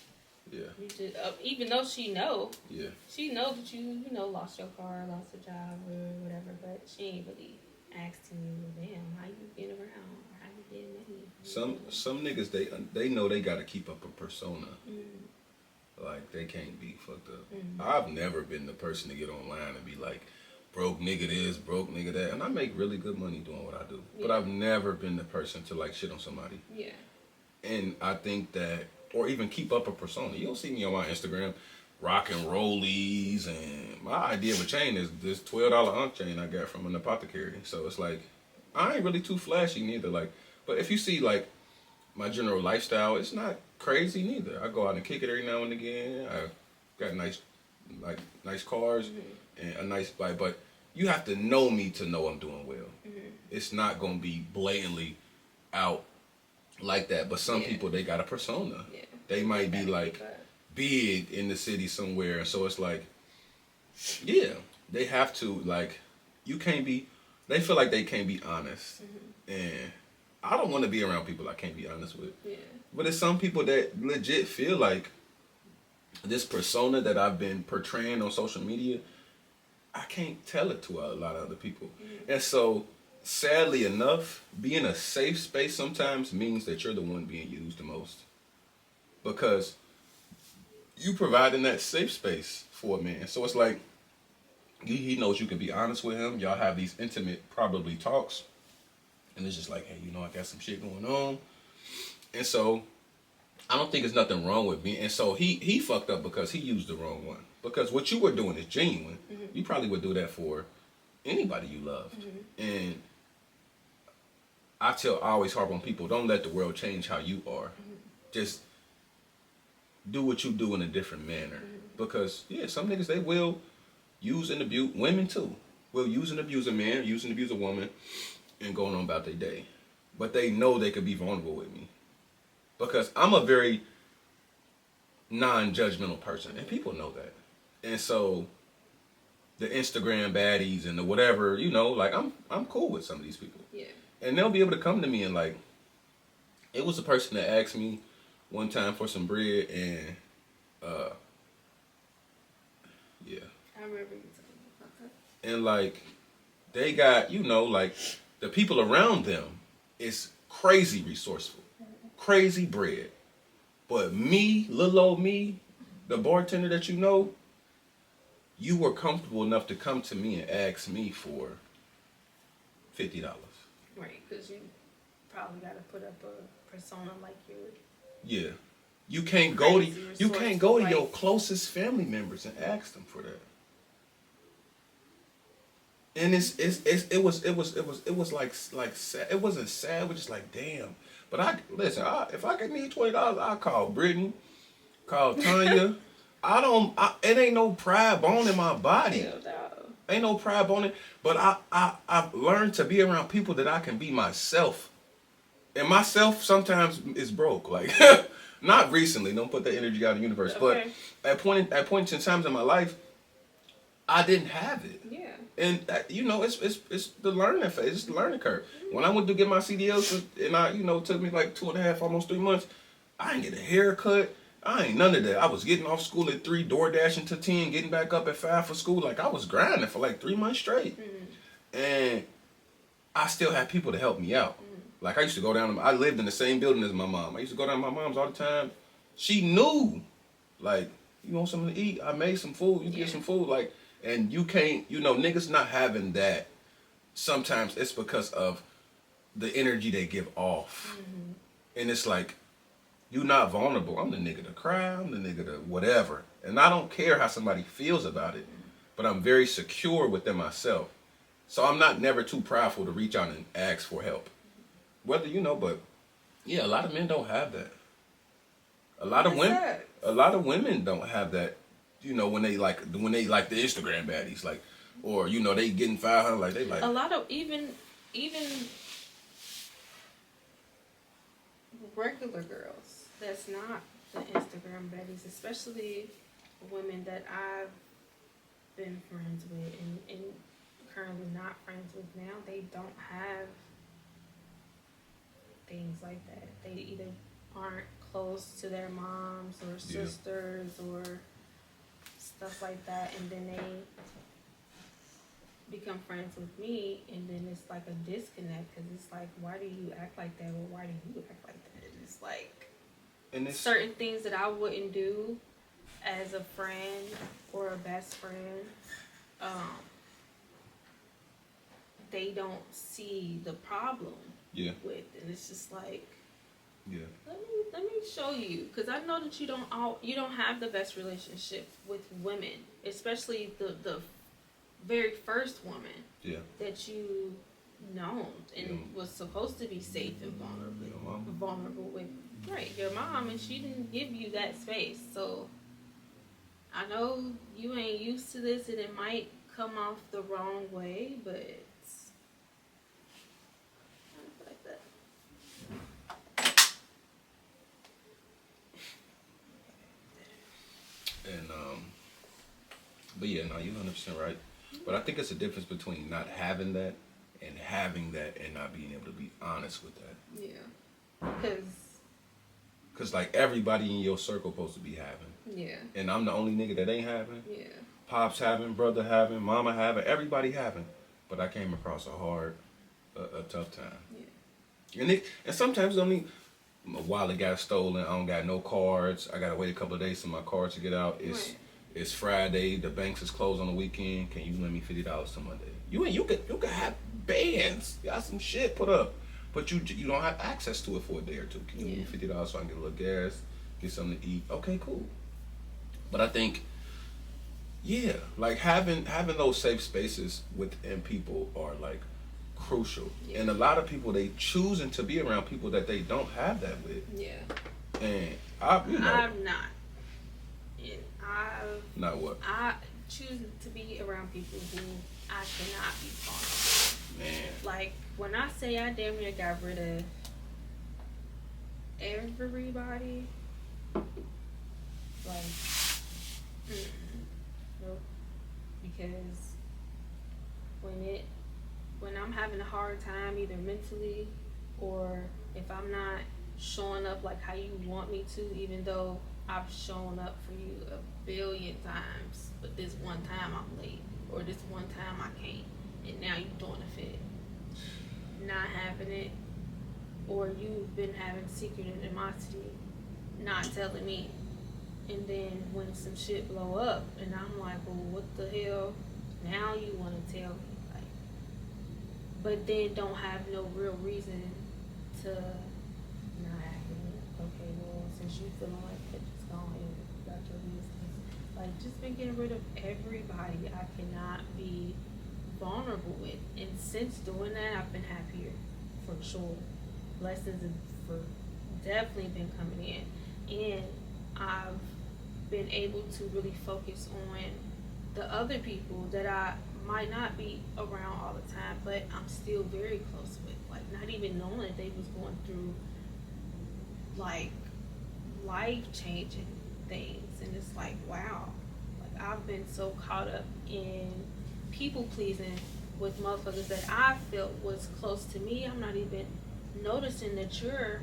Yeah. You just, even though she know. Yeah. She know that you know, lost your car, lost a job, or whatever. But she ain't really asking you, damn, how you get around, or how you get money. Some niggas they know they got to keep up a persona. Mm. Like they can't be fucked up. Mm. I've never been the person to get online and be like, broke nigga this, broke nigga that, and I make really good money doing what I do. Yeah. But I've never been the person to like shit on somebody. Yeah. And I think that, or even keep up a persona. You don't see me on my Instagram rocking rollies, and my idea of a chain is this $12 Ankh chain I got from an apothecary. So it's like, I ain't really too flashy neither. Like, but if you see like my general lifestyle, it's not crazy neither. I go out and kick it every now and again. I got nice cars. Mm-hmm. And a nice bike, but you have to know me to know I'm doing well. Mm-hmm. It's not gonna be blatantly out like that. But some people, they got a persona. Yeah. They might be like big in the city somewhere, so it's like, yeah, they have to like. You can't be. They feel like they can't be honest, and I don't want to be around people I can't be honest with. Yeah. But it's some people that legit feel like this persona that I've been portraying on social media, I can't tell it to a lot of other people. Mm-hmm. And so, sadly enough, being a safe space sometimes means that you're the one being used the most. Because you providing that safe space for a man. So it's like, he knows you can be honest with him. Y'all have these intimate, probably talks. And it's just like, hey, you know, I got some shit going on. And so, I don't think there's nothing wrong with me. And so, he fucked up because he used the wrong one. Because what you were doing is genuine. Mm-hmm. You probably would do that for anybody you loved. Mm-hmm. And I always harp on people, don't let the world change how you are. Mm-hmm. Just do what you do in a different manner. Mm-hmm. Because, yeah, some niggas, they will use and abuse, women too, will use and abuse a man, use and abuse a woman, and going on about their day. But they know they could be vulnerable with me. Because I'm a very non-judgmental person, and people know that. And so, the Instagram baddies and the whatever, you know, like I'm cool with some of these people. Yeah. And they'll be able to come to me and like, it was a person that asked me one time for some bread and, yeah. I remember you telling me about that. And like, they got, you know, like the people around them is crazy resourceful, crazy bread. But me, little old me, the bartender that you know, you were comfortable enough to come to me and ask me for $50. Right, because you probably got to put up a persona like you. Yeah. You can't go to your closest family members and ask them for that. And it was like sad. It wasn't sad. It was just like damn. But if I could need $20, I call Brittany, call Tanya. It ain't no pride bone in my body. Hell no. Ain't no pride bone in. But I've learned to be around people that I can be myself. And myself sometimes is broke. Like not recently. Don't put that energy out in the universe. Okay. But at points in times in my life, I didn't have it. Yeah. And it's the learning phase. It's the learning curve. When I went to get my CDLs, and it took me like 2.5, almost 3 months. I didn't get a haircut. I ain't none of that. I was getting off school at 3, door dashing to 10, getting back up at 5 for school. Like I was grinding for like 3 months straight, and I still had people to help me out. Like I used to go down. I lived in the same building as my mom. I used to go down to my mom's all the time. She knew, like, you want something to eat? I made some food. You get some food, like. And you can't, niggas not having that, sometimes it's because of the energy they give off. And it's like, you not vulnerable. I'm the nigga to cry. I'm the nigga to whatever. And I don't care how somebody feels about it, but I'm very secure within myself. So I'm not never too prideful to reach out and ask for help. Whether, but yeah, a lot of men don't have that. A lot of women don't have that. When they like the Instagram baddies, like, or they getting 500, like they like a lot of even regular girls that's not the Instagram baddies, especially women that I've been friends with and currently not friends with now. They don't have things like that. They either aren't close to their moms or sisters or stuff like that, and then they become friends with me, and then it's like a disconnect because it's like, why do you act like that, or why do you act like that? And it's like, and it's certain things that I wouldn't do as a friend or a best friend, they don't see the problem with, and it's just like, let me show you, because I know that you don't have the best relationship with women, especially the very first woman that you known and was supposed to be safe and vulnerable with. Right, your mom, and she didn't give you that space. So I know you ain't used to this, and it might come off the wrong way, but And but yeah, no, you're 100% right. But I think it's a difference between not having that and having that and not being able to be honest with that. Yeah. Cause like everybody in your circle supposed to be having. Yeah. And I'm the only nigga that ain't having. Yeah. Pops having, brother having, mama having, everybody having. But I came across a tough time. Yeah. And sometimes only my wallet got stolen. I don't got no cards. I gotta wait a couple of days for my cards to get out. It's Friday. The banks is closed on the weekend. Can you lend me $50 to Monday? You could have bands. You got some shit put up, but you don't have access to it for a day or two. Can you lend me $50 so I can get a little gas, get something to eat? Okay, cool. But I think, like having those safe spaces within people are like crucial. Yeah. And a lot of people, they choosing to be around people that they don't have that with. Yeah. And I'm not. Not what? I choose to be around people who I cannot be vulnerable. Man. Like when I say I damn near got rid of everybody, like nope. Because when I'm having a hard time, either mentally or if I'm not showing up like how you want me to, even though I've shown up for you 1,000,000,000 times, but this one time I'm late, or this one time I can't, and now you're throwing a fit. Not having it, or you've been having secret animosity, not telling me, and then when some shit blow up, and I'm like, well, what the hell? Now you want to tell me, like, but then don't have no real reason to not happening. Okay, well, since you feeling like that, just go ahead about your business. Like, just been getting rid of everybody I cannot be vulnerable with. And since doing that, I've been happier, for sure. Blessings have for definitely been coming in. And I've been able to really focus on the other people that I might not be around all the time, but I'm still very close with. Like, not even knowing that they was going through, like, life-changing things. And it's like, wow. Like, I've been so caught up in people-pleasing with motherfuckers that I felt was close to me. I'm not even noticing that you're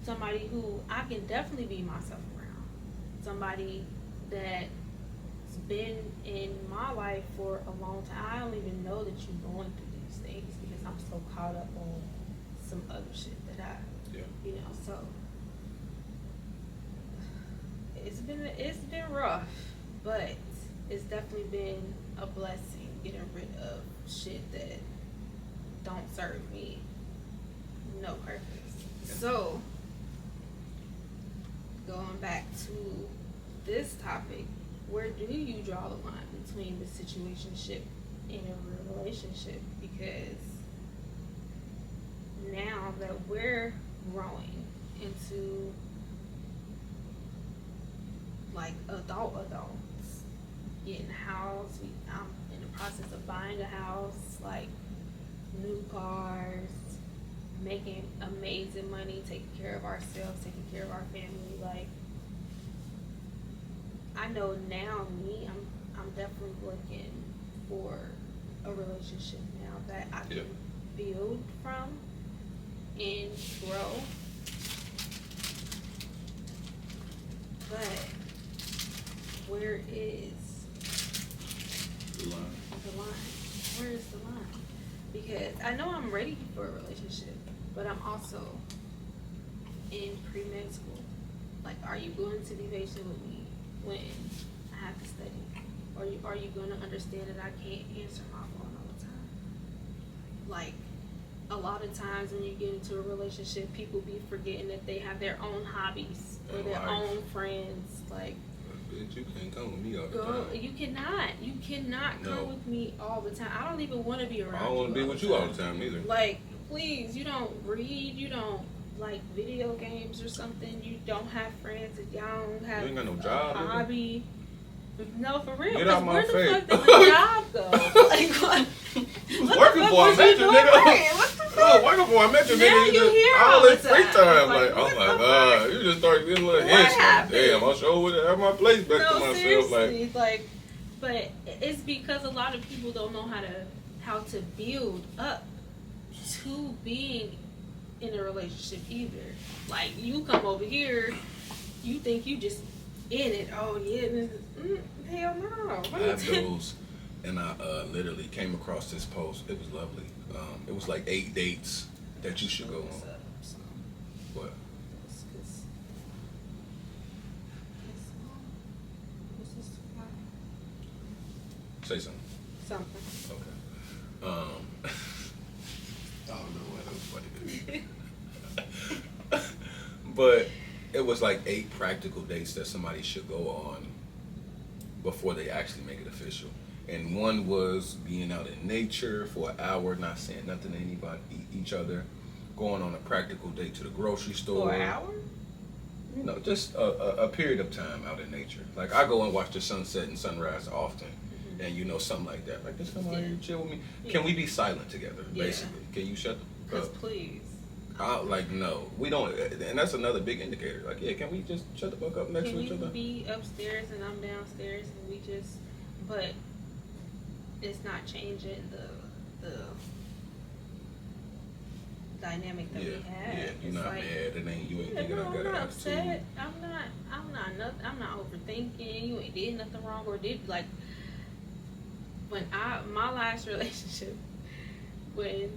somebody who I can definitely be myself around. Somebody that's been in my life for a long time. I don't even know that you're going through these things because I'm so caught up on some other shit that you know, so it's been rough, but it's definitely been a blessing getting rid of shit that don't serve me no purpose. So going back to this topic, where do you draw the line between the situationship and a relationship? Because now that we're growing into like adults, getting a house, I'm in the process of buying a house, like new cars, making amazing money, taking care of ourselves, taking care of our family. Like, I know now I'm definitely looking for a relationship now that I can build from and grow. But where is the line? Where is the line? Because I know I'm ready for a relationship, but I'm also in pre-med school. Like, are you going to be patient with me when I have to study? Or are you going to understand that I can't answer my phone all the time? Like, a lot of times when you get into a relationship, people be forgetting that they have their own hobbies or their own friends. Like, bitch, you can't come with me all the time. You cannot come with me all the time. I don't even want to be around you. I don't want to be with you all the time either. Like, please, you don't read, you don't like video games or something. You don't have friends, and y'all don't have you ain't got no job, hobby. No, for real. Get out my face. Where the fuck did the job go? Like, what working for I met you, nigga. What the fuck? Oh, working for I met you, nigga. Now you hear all this free time. time. Like, oh my god, you just start getting a little hints. Like, damn, I'll show would have my place back to myself. Seriously, like, but it's because a lot of people don't know how to build up to being in a relationship either. Like, you come over here, you think you just in it. Oh yeah, hell no. I have those, and I literally came across this post. It was lovely. It was like 8 dates that you should go on. What? Say something. Something. Okay. I don't know what it was funny. But it was like 8 practical dates that somebody should go on before they actually make it official. And one was being out in nature for an hour, not saying nothing to anybody, each other, going on a practical date to the grocery store. For an hour? You know, just a period of time out in nature. Like, I go and watch the sunset and sunrise often, and you know, something like that. Like, just come out here and chill with me. Yeah. Can we be silent together, basically? Can you shut the fuck up? Please. Like, no. We don't, and that's another big indicator. Like, yeah, can we just shut the fuck up next to each other? Can we be upstairs and I'm downstairs and we just, but it's not changing the dynamic that we have. Yeah, you're not mad. It ain't, you ain't thinking I got I'm to not have upset. I'm not overthinking. You ain't did nothing wrong or did, like, when my last relationship, when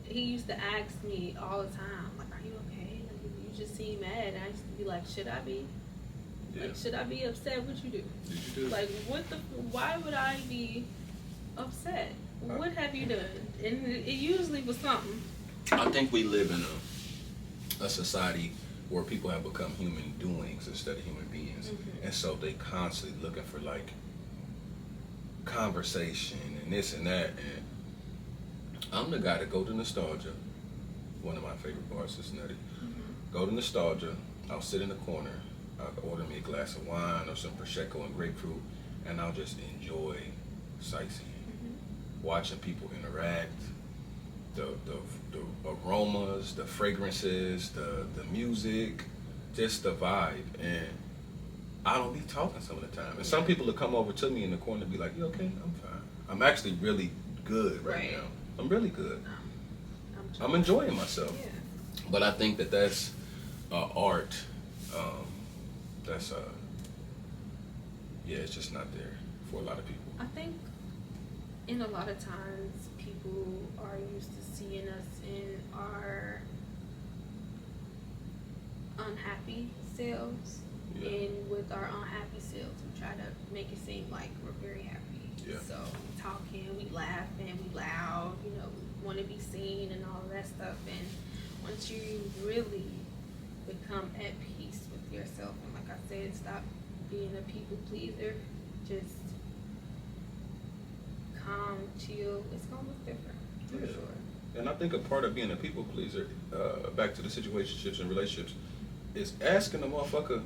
he used to ask me all the time, like, are you okay? Like, you just seem mad. And I used to be like, should I be? Yeah. Like, should I be upset? What you do? Did you do? Like, why would I be upset? What have you done? And it usually was something. I think we live in a society where people have become human doings instead of human beings, and so they constantly looking for like conversation and this and that. And I'm the guy to go to nostalgia. One of my favorite bars is Nutty. Go to nostalgia. I'll sit in the corner. I'll order me a glass of wine or some prosecco and grapefruit, and I'll just enjoy sightseeing, watching people interact, the aromas, the fragrances, the music, just the vibe. And I don't be talking some of the time. And some people will come over to me in the corner and be like, "You okay?" I'm fine. I'm actually really good right now. I'm really good. I'm enjoying myself. Yeah. But I think that that's art. That's yeah, it's just not there for a lot of people. I think in a lot of times people are used to seeing us in our unhappy selves, and with our unhappy selves we try to make it seem like we're very happy. So we talking, we laughing, we loud, we want to be seen and all of that stuff. And once you really become at peace with yourself, and like I said, stop being a people pleaser, just calm, chill, it's gonna look different for sure. And I think a part of being a people pleaser, back to the situationships and relationships, is asking the motherfucker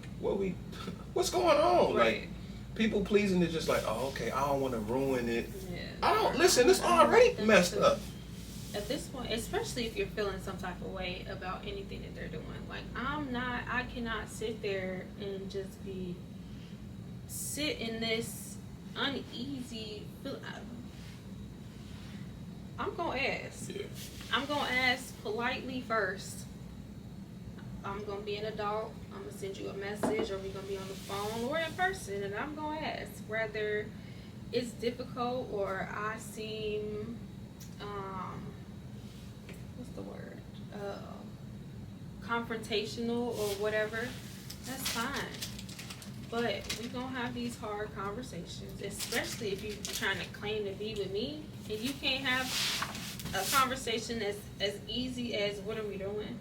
what's going on. Right. Like, people pleasing is just like, oh, okay, I don't want to ruin it. Yeah. I don't listen. It's already messed up. At this point, especially if you're feeling some type of way about anything that they're doing, like I cannot sit there and just sit in this uneasy feel. I'm gonna ask. Yeah. I'm gonna ask politely first. I'm gonna be an adult. I'm gonna send you a message, or we're gonna be on the phone or in person, and I'm gonna ask whether it's difficult or I seem what's the word? Confrontational or whatever. That's fine. But we're gonna have these hard conversations, especially if you're trying to claim to be with me and you can't have a conversation as easy as what are we doing?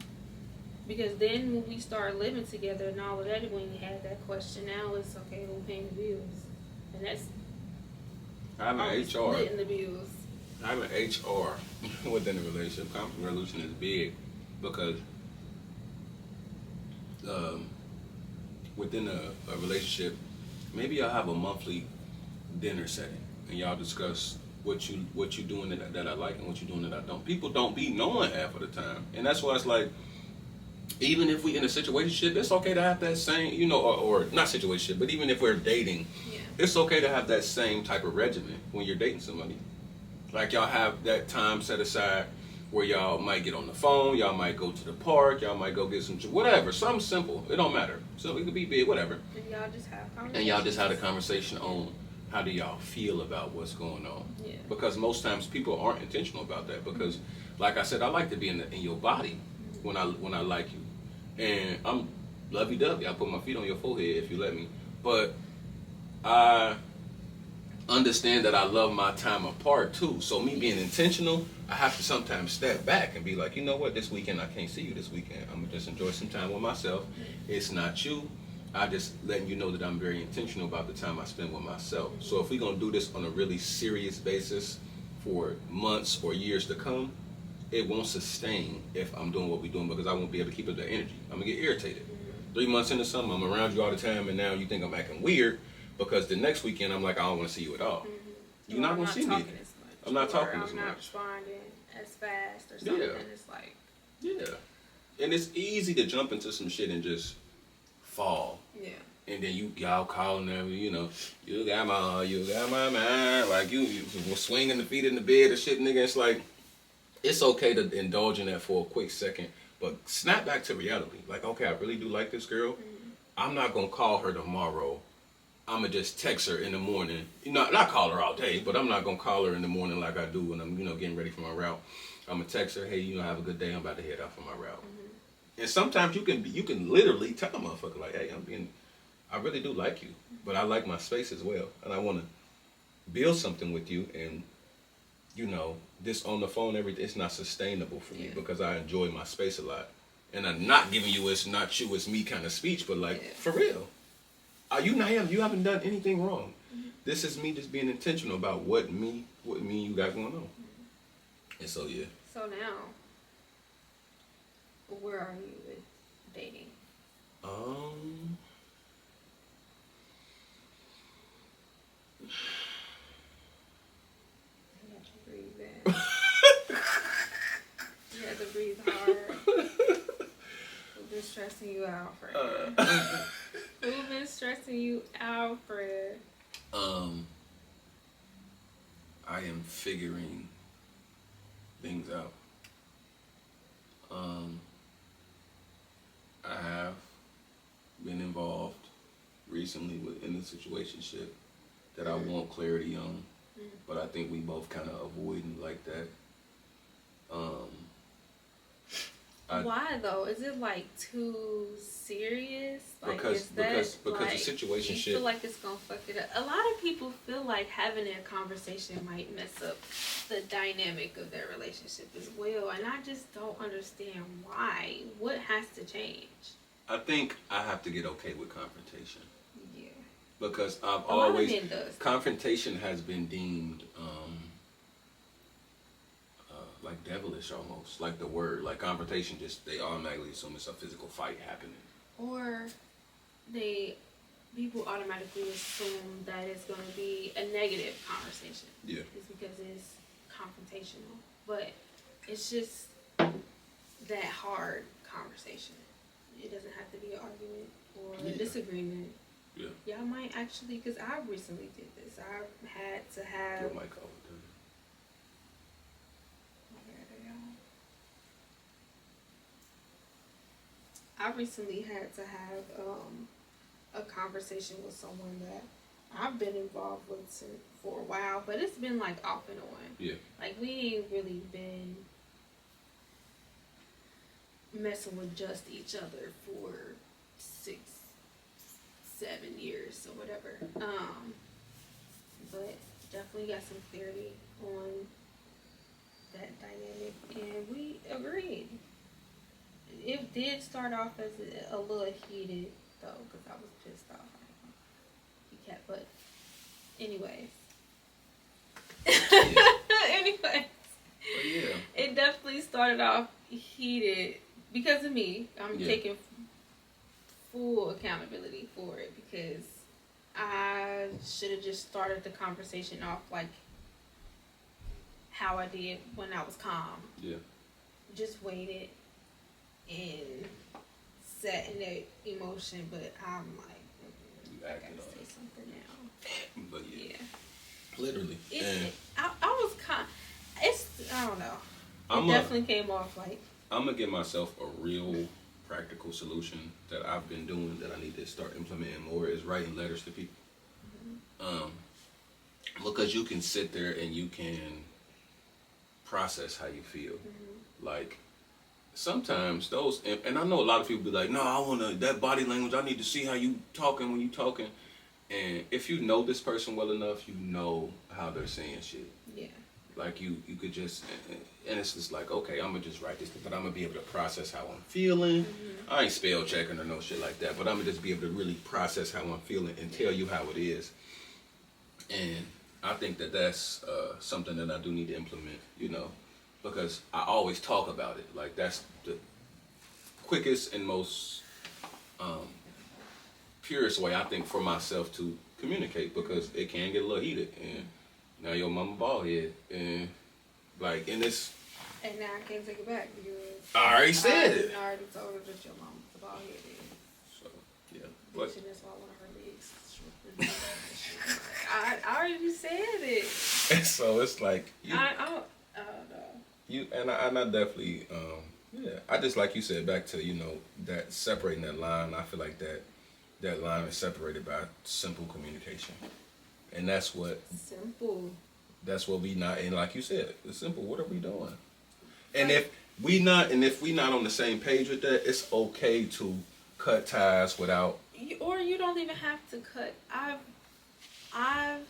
Because then when we start living together and all of that, when you have that question, now it's okay, who paying the bills? And that's I'm an HR. splitting the bills. I'm an HR within a relationship. Conflict resolution is big because within a relationship, maybe y'all have a monthly dinner setting and y'all discuss what you doing that I like and what you doing that I don't. People don't be knowing half of the time, and that's why it's like, even if we in a situationship, it's okay to have that same, or not situationship, but even if we're dating, it's okay to have that same type of regimen when you're dating somebody. Like, y'all have that time set aside where y'all might get on the phone, y'all might go to the park, y'all might go get some, whatever, something simple. It don't matter. So it could be big, whatever. And y'all just have conversations. And y'all just had a conversation on how do y'all feel about what's going on. Yeah. Because most times people aren't intentional about that. Because, like I said, I like to be in your body when I like you. And I'm lovey-dovey. I put my feet on your forehead if you let me. But I understand that I love my time apart too. So me being intentional, I have to sometimes step back and be like, you know what, this weekend I can't see you this weekend. I'm gonna just enjoy some time with myself. It's not you. I just letting you know that I'm very intentional about the time I spend with myself. So if we're gonna do this on a really serious basis for months or years to come, it won't sustain if I'm doing what we're doing, because I won't be able to keep up the energy. I'm gonna get irritated. 3 months into something, I'm around you all the time, and now you think I'm acting weird because the next weekend I'm like, I don't want to see you at all. You're not gonna see me. I'm not talking as much. I'm not responding as fast or something. It's like, and it's easy to jump into some shit and just fall. Yeah. And then y'all calling them, you got my mind, like you was swinging the feet in the bed and shit, nigga. It's like, it's okay to indulge in that for a quick second, but snap back to reality. Like, okay, I really do like this girl. I'm not gonna call her tomorrow. I'm gonna just text her in the morning. Not call her all day, but I'm not gonna call her in the morning like I do when I'm, getting ready for my route. I'm gonna text her, hey, have a good day. I'm about to head out for my route. And sometimes you can literally tell a motherfucker like, hey, I really do like you, but I like my space as well, and I want to build something with you. And this on the phone everything, it's not sustainable for me because I enjoy my space a lot, And I'm not giving you it's not you, it's me kind of speech, but like, Yeah. for real. Are you Naam? You haven't done anything wrong. This is me just being intentional about what me you got going on. And so, yeah. So now, where are you with dating? I You have to breathe in. You have to breathe hard. Who's been stressing you out, Fred? Who's been stressing you out, Fred? I am figuring things out. I have been involved recently in a situationship that I want clarity on, but I think we both kind of avoiding like that. Why though? Is it like too serious? Like, because the situationship. You feel like it's gonna fuck it up. A lot of people feel like having a conversation might mess up the dynamic of their relationship as well, and I just don't understand why. What has to change? I think I have to get okay with confrontation. Yeah. Because I've A lot of always men does. confrontation has been deemed like devilish almost, like the word, like confrontation. Just they automatically assume it's a physical fight happening. Or people automatically assume that it's going to be a negative conversation. Yeah. It's because it's confrontational. But it's just that hard conversation. It doesn't have to be an argument or a disagreement. Yeah. Y'all might actually, because I recently did this. I had to have... Your mic over there. I recently had to have a conversation with someone that I've been involved with for a while, but it's been like off and on. Yeah. Like we ain't really been messing with just each other for 6, 7 years or whatever. But definitely got some clarity on that dynamic, and we agreed. It did start off as a little heated, though, because I was pissed off. He kept, but anyways. Anyways. But yeah. It definitely started off heated because of me. I'm taking full accountability for it because I should have just started the conversation off like how I did when I was calm. Yeah. Just waited and sat in that emotion, but I'm like, I gotta say something now. But yeah. Yeah. Literally. I was I don't know. It definitely came off like. I'm gonna give myself a real practical solution that I've been doing that I need to start implementing more is writing letters to people. Because you can sit there and you can process how you feel. Like sometimes those, and I know a lot of people be like, no, I want that body language. I need to see how you talking when you talking. And if you know this person well enough, you know how they're saying shit. Yeah. Like you could just, and it's just like, okay, I'm gonna just write this, but I'm gonna be able to process how I'm feeling. I ain't spell checking or no shit like that, but I'm gonna just be able to really process how I'm feeling and tell you how it is. And I think that that's something that I do need to implement, you know, because I always talk about it. Like that's the quickest and most purest way I think for myself to communicate, because it can get a little heated. And now your mama bald head, and like in this. And now I can't take it back because I already said it. I already told her that your mama's a bald head. So yeah, but that's why one of her legs. I already said it. So it's like I don't know. You and I definitely I just, like you said, back to, you know, that separating that line. I feel like that line is separated by simple communication, and that's what we not. And like you said, it's simple. What are we doing? And if we not on the same page with that, it's okay to cut ties without. Or you don't even have to cut. I've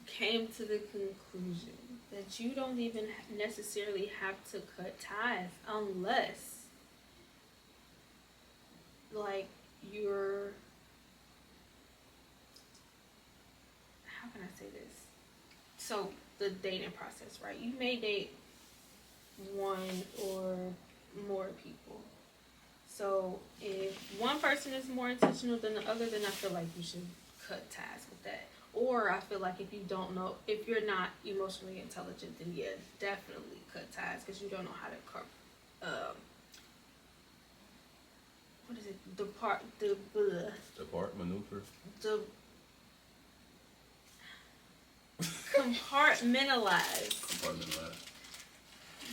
came to the conclusion that you don't even necessarily have to cut ties unless, like, you're, how can I say this? So, the dating process, right? You may date one or more people. So, if one person is more intentional than the other, then I feel like you should cut ties with that. Or I feel like if you don't know, if you're not emotionally intelligent, then yeah, definitely cut ties because you don't know how to what is it? Depart maneuver. The compartmentalize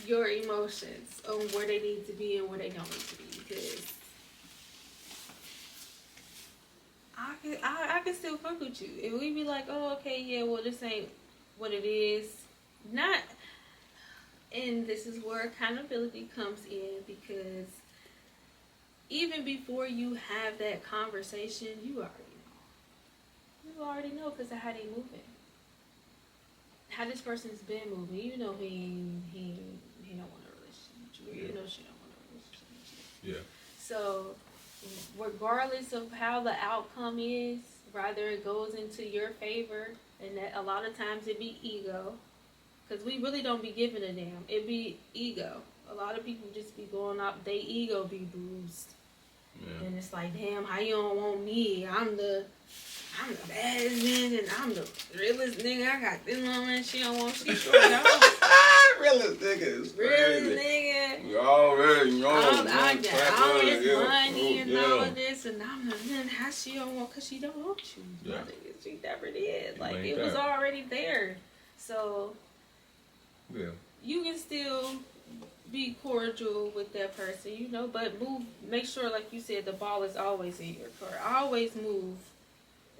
your emotions on where they need to be and where they don't need to be, because I can still fuck with you. If we be like, oh, okay, yeah, well, this ain't what it is. Not, and this is where accountability comes in, because even before you have that conversation, you already know. You already know because of how they moving. How this person's been moving. You know he don't want a relationship with you. You know she don't want a relationship with you. Yeah. So, regardless of how the outcome is, rather it goes into your favor, and that a lot of times it be ego, because we really don't be giving a damn. It be ego. A lot of people just be going up, they ego be bruised. Yeah. And it's like, damn, how you don't want me? I'm the baddest man and I'm the realest nigga. I got this woman, she don't want, she sure don't. Realest nigga is realest nigga. You already know. I got all this money and all of this, and I'm the man. How she don't want? Cause she don't want you. Yeah. She never did. Like, it was already there. So yeah, you can still be cordial with that person, you know, but make sure, like you said, the ball is always in your court. Always move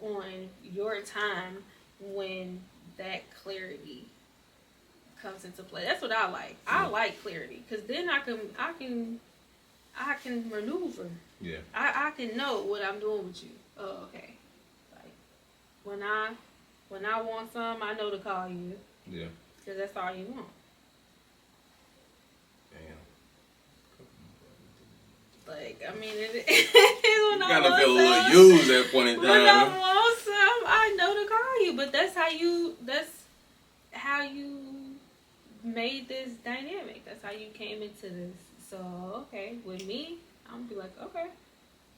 on your time when that clarity comes into play. That's what I like. I like clarity, because then I can maneuver. Yeah. I can know what I'm doing with you. Oh, okay. Like, when I want something, I know to call you. Yeah. Because that's all you want. Like, I mean, it when I want feel a little used at point in time. When I want some, I know to call you. But that's how you made this dynamic. That's how you came into this. So, okay, with me, I'm gonna be like, okay.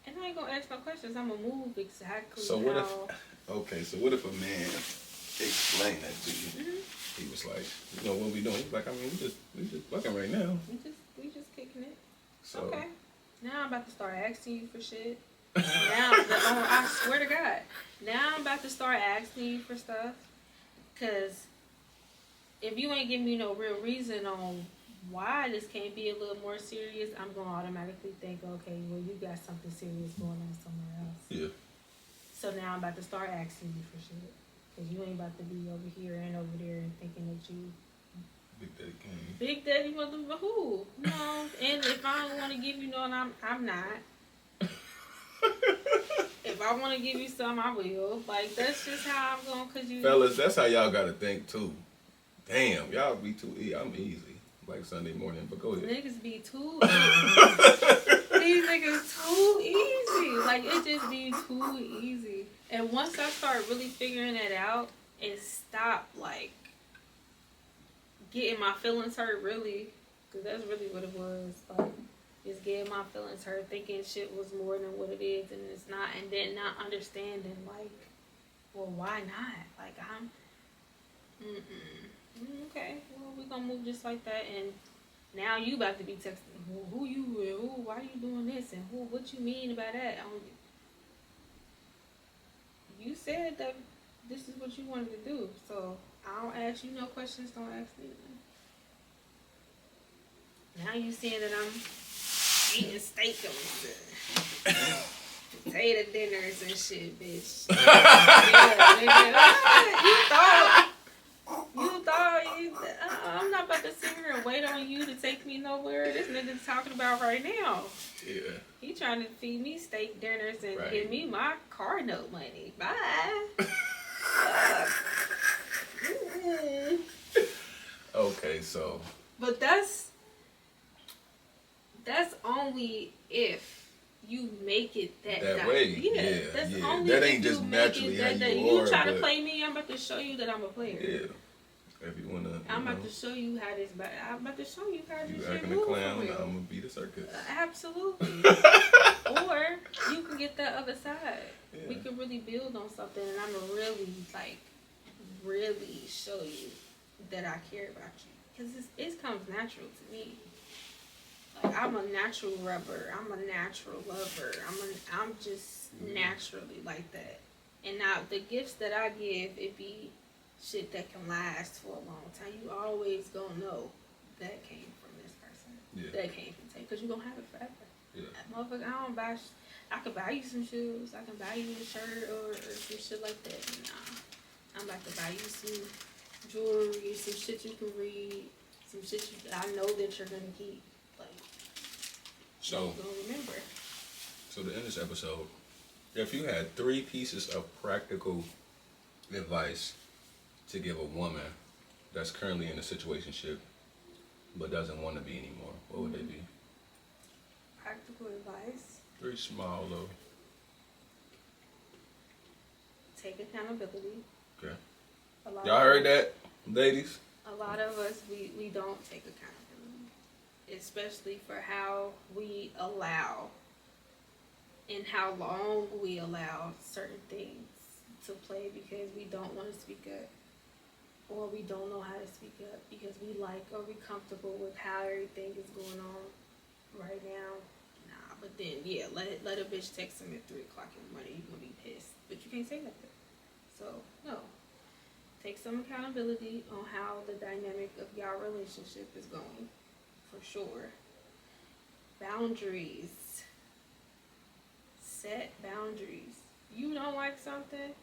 And I ain't gonna ask no questions. I'm gonna move exactly so what if a man explained that to you? Mm-hmm. He was like, you know what we doing? He's like, I mean, we just fucking right now. We just kicking it. So, okay. Now I'm about to start asking you for shit. I swear to God. Now I'm about to start asking you for stuff. Because if you ain't giving me no real reason on why this can't be a little more serious, I'm going to automatically think, okay, well, you got something serious going on somewhere else. Yeah. So now I'm about to start asking you for shit. Because you ain't about to be over here and over there and thinking that you... Big Daddy Kane. Big Daddy motherfucker who? No. And if I don't want to give you none, I'm not. If I want to give you some, I will. Like, that's just how I'm going, because you... Fellas, that's how y'all got to think, too. Damn, y'all be too easy. I'm easy. Like Sunday morning, but go ahead. Niggas be too easy. These niggas too easy. Like, it just be too easy. And once I start really figuring that out and stop, like, getting my feelings hurt, really, because that's really what it was. Like, just getting my feelings hurt, thinking shit was more than what it is, and it's not, and then not understanding, like, well, why not? Like, okay, well, we gonna move just like that, and now you about to be texting, well, who you with? Who? Why you doing this? And who? What you mean by that? You said that this is what you wanted to do, so I don't ask you no questions, don't ask me nothing. Now you seeing that I'm eating steak on potato dinners and shit, bitch. You thought I'm not about to sit here and wait on you to take me nowhere. This nigga's talking about right now. Yeah. He trying to feed me steak dinners and give me my car note money. Bye. Okay, so. But that's only if you make it that way. Yeah, that's only that if ain't you just make naturally it how that you are. You try to play me, I'm about to show you that I'm a player. Yeah. If you wanna. I'm about to show you how this. I'm about to show you how this shit acting a move clown, for real. I'm gonna be the circus. Absolutely. Or you can get that other side. Yeah. We can really build on something, and I'm gonna really show you that I care about you, because it comes natural to me. Like, I'm a natural rubber. I'm a natural lover. I'm just naturally like that. And now the gifts that I give, it be shit that can last for a long time. You always gonna know that came from this person. Yeah. That came from Tay, because you gonna have it forever. Yeah. Motherfucker, I don't buy. I could buy you some shoes. I can buy you a shirt or some shit like that. Nah, I'm about to buy you some jewelry, some shit you can read, some shit I know that you're gonna keep. Like, so you're gonna remember. So to end this episode, if you had 3 pieces of practical advice to give a woman that's currently in a situationship but doesn't want to be anymore, what would they be? Practical advice? 3 small though. Take accountability. Okay. Y'all heard that, ladies? A lot of us, we don't take accountability, especially for how we allow and how long we allow certain things to play, because we don't want to speak up, or we don't know how to speak up because we like or we comfortable with how everything is going on right now. Nah, but then let a bitch text him at 3 o'clock in the morning, you're gonna be pissed, but you can't say nothing. So no, take some accountability on how the dynamic of y'all relationship is going, for sure. Boundaries. Set boundaries. You don't like something,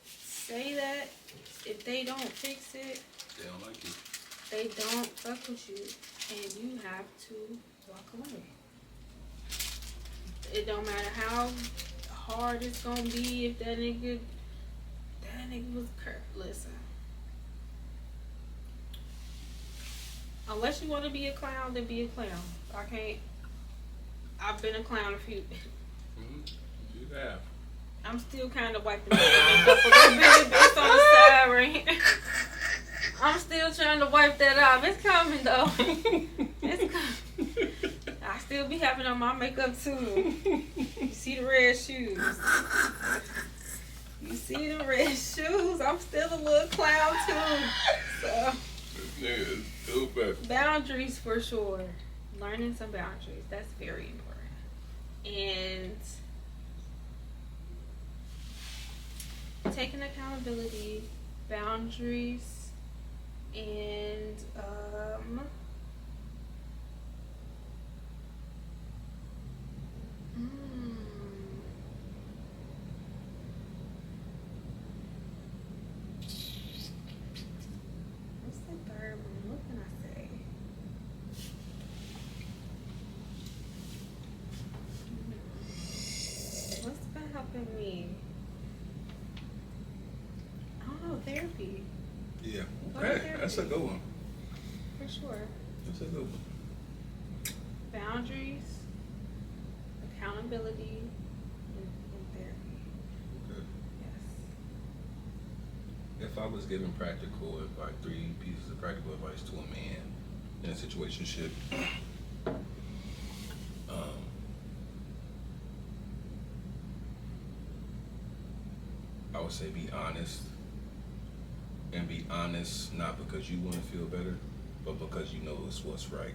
say that. If they don't fix it, they don't like you. They don't fuck with you, and you have to walk away. It don't matter how hard it's gonna be. If that nigga was listen. Unless you want to be a clown, then be a clown. I can't. I've been a clown a few. You have. I'm still kind of wiping my makeup a little bit based on the side right here. I'm still trying to wipe that off. It's coming though. It's coming. I still be having on my makeup too. You see the red shoes. You see the red shoes. I'm still a little clown too. So. This nigga is stupid. Boundaries for sure. Learning some boundaries. That's very important. And taking accountability, boundaries, and what's the third one? What can I say? What's been helping me? I don't know, therapy. Yeah. Okay, that's a good one. For sure. That's a good one. Boundaries, accountability, and therapy. Okay. Yes. If I was giving practical advice, 3 pieces of practical advice to a man in a situationship, I would say be honest. And be honest not because you want to feel better, but because you know it's what's right.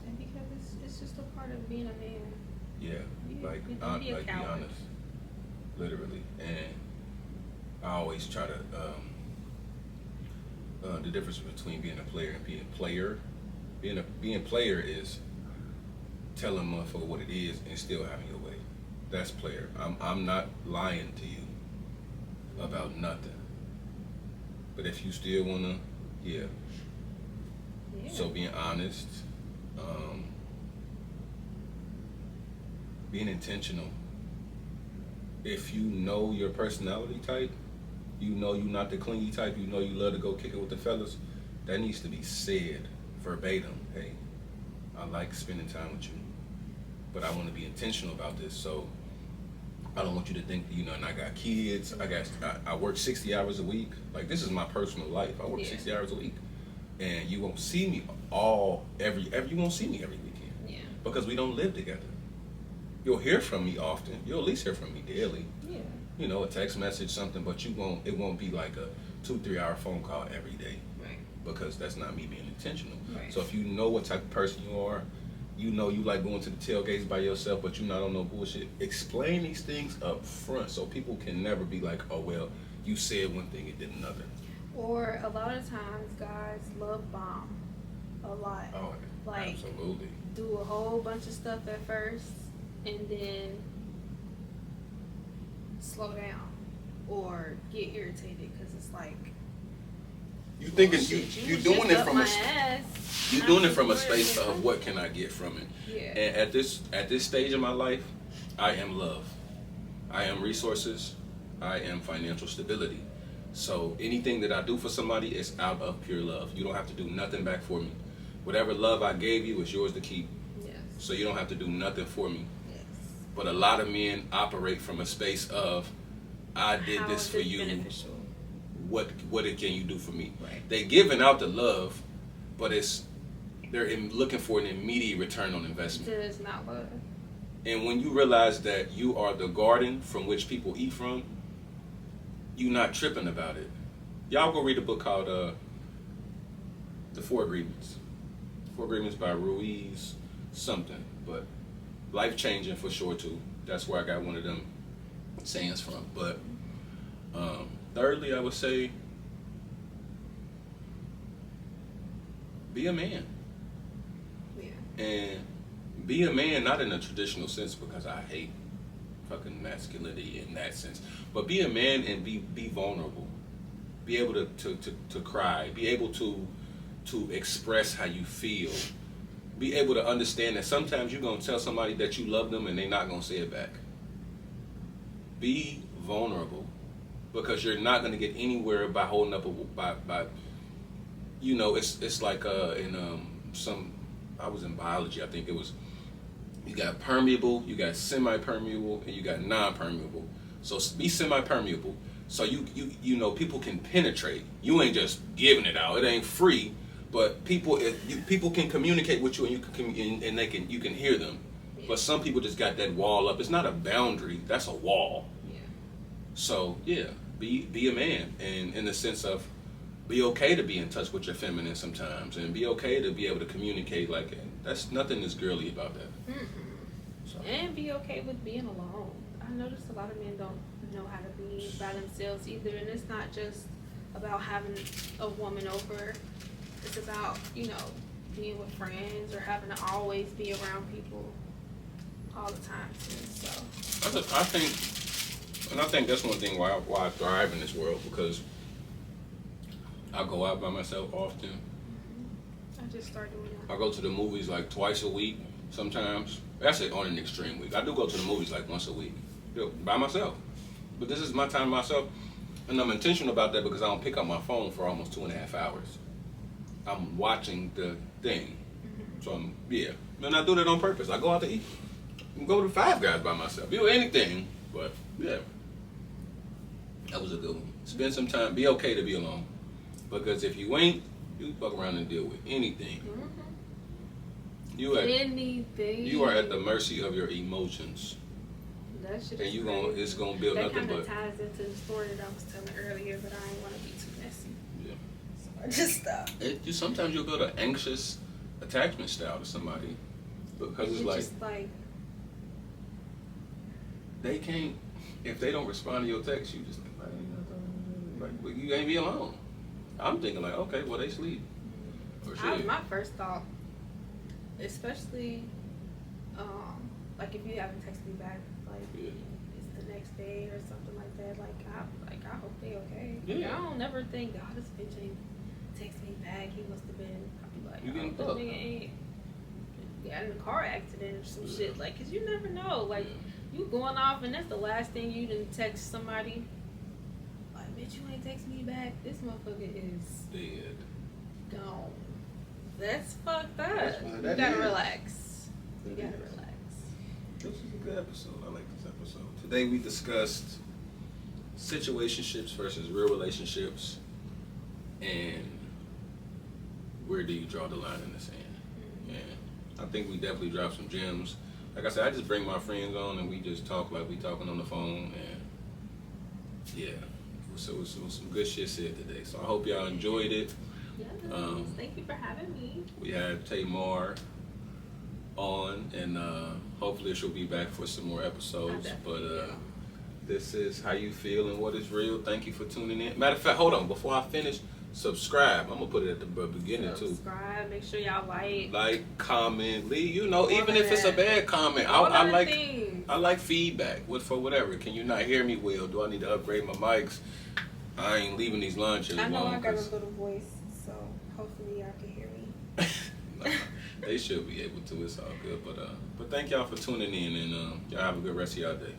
And because it's just a part of being a man. Yeah, be honest. Literally. And I always try to, the difference between being a player and being a player. Being a player is telling a motherfucker what it is and still having your way. That's player. I'm not lying to you about nothing. But if you still wanna, yeah. So being honest, being intentional. If you know your personality type, you know you're not the clingy type, you know you love to go kick it with the fellas, that needs to be said verbatim. Hey, I like spending time with you, but I want to be intentional about this. So I don't want you to think, and I got kids. I work 60 hours a week. Like, this is my personal life. I work 60 hours a week, and you won't see me you won't see me every weekend. Yeah. Because we don't live together. You'll hear from me often. You'll at least hear from me daily. Yeah. A text message, something, but it won't be like a 2-3 hour phone call every day. Right. Because that's not me being intentional. Right. So if you know what type of person you are, you like going to the tailgates by yourself, but you're not on no bullshit. Explain these things up front so people can never be like, oh, well, you said one thing and did another. Or a lot of times guys love bomb a lot. Oh, like, absolutely. Do a whole bunch of stuff at first and then slow down or get irritated because it's like, you thinking you doing it from you're doing it from a space of what can I get from it. Yeah. And at this stage of my life, I am love. I am resources. I am financial stability. So anything that I do for somebody is out of pure love. You don't have to do nothing back for me. Whatever love I gave you is yours to keep. Yes. So you don't have to do nothing for me. Yes. But a lot of men operate from a space of, I did How this is for this you. beneficial? What can you do for me? Right. They giving out the love, but they're looking for an immediate return on investment. It is not love. And when you realize that you are the garden from which people eat from, you're not tripping about it. Y'all go read a book called The Four Agreements. Four Agreements by Ruiz something, but life-changing for sure too. That's where I got one of them sayings from. But thirdly, I would say, be a man. Yeah. And be a man, not in a traditional sense, because I hate fucking masculinity in that sense, but be a man and be vulnerable. Be able to cry. Be able to express how you feel. Be able to understand that sometimes you're going to tell somebody that you love them and they're not going to say it back. Be vulnerable, because you're not going to get anywhere by holding up by it's like I was in biology, I think it was, you got permeable, you got semi-permeable, and you got non-permeable. So be semi-permeable. So people can penetrate. You ain't just giving it out. It ain't free, but people can communicate with you, and you can hear them. Yeah. But some people just got that wall up. It's not a boundary. That's a wall. Yeah. So yeah, be a man, and in the sense of, be okay to be in touch with your feminine sometimes, and be okay to be able to communicate like it. That's nothing is girly about that. So. And be okay with being alone. I noticed a lot of men don't know how to be by themselves either, and it's not just about having a woman over. It's about being with friends or having to always be around people all the time too. So I think that's one thing why I thrive in this world, because I go out by myself often. I just started doing that. I go to the movies like twice a week sometimes. That's it on an extreme week. I do go to the movies like once a week, by myself. But this is my time myself, and I'm intentional about that because I don't pick up my phone for almost 2.5 hours. I'm watching the thing. So and I do that on purpose. I go out to eat. I go to Five Guys by myself. Do anything, but yeah. That was a good one. Spend some time. Be okay to be alone. Because if you ain't, you fuck around and deal with anything. You are at the mercy of your emotions. That shit and is it's gonna build nothing but. That kind of ties into the story that I was telling earlier, but I didn't want to be too messy. Yeah. So I just stopped. Sometimes you'll build an anxious attachment style to somebody, because it's like they can't, if they don't respond to your text, you just like you ain't be alone. I'm thinking like, okay, well they sleep. Or shit. My first thought, especially like if you haven't texted me back, like it's the next day or something like that, I hope they okay. Yeah. Like, I don't never think, this bitch ain't text me back. He must have been. I'll be like, you getting this nigga ain't got in a car accident or some shit. Like, cause you never know. Like, you going off and that's the last thing you didn't text somebody. Like, bitch, you ain't text me back. This motherfucker is dead. gone. That's fucked up. That's fine. You That gotta is. relax. You That gotta is. relax. This was a good episode. I like this episode. Today we discussed situationships versus real relationships, and where do you draw the line in the sand? And I think we definitely dropped some gems. Like I said, I just bring my friends on and we just talk like we talking on the phone, and yeah, so it was some good shit said today. So I hope y'all enjoyed it. Yes. Thank you for having me. We had Tamar on, and hopefully she'll be back for some more episodes. But this is How You Feel and What Is Real. Thank you for tuning in. Matter of fact, hold on, before I finish, subscribe. I'm gonna put it at the beginning too. Subscribe. Make sure y'all comment, leave. You know, even if it's a bad comment, I like feedback for whatever. Can you not hear me well? Do I need to upgrade my mics? I ain't leaving these lunches. I know I got a little voice, so hopefully y'all can hear me. Nah, they should be able to. It's all good. But thank y'all for tuning in, and y'all have a good rest of y'all day.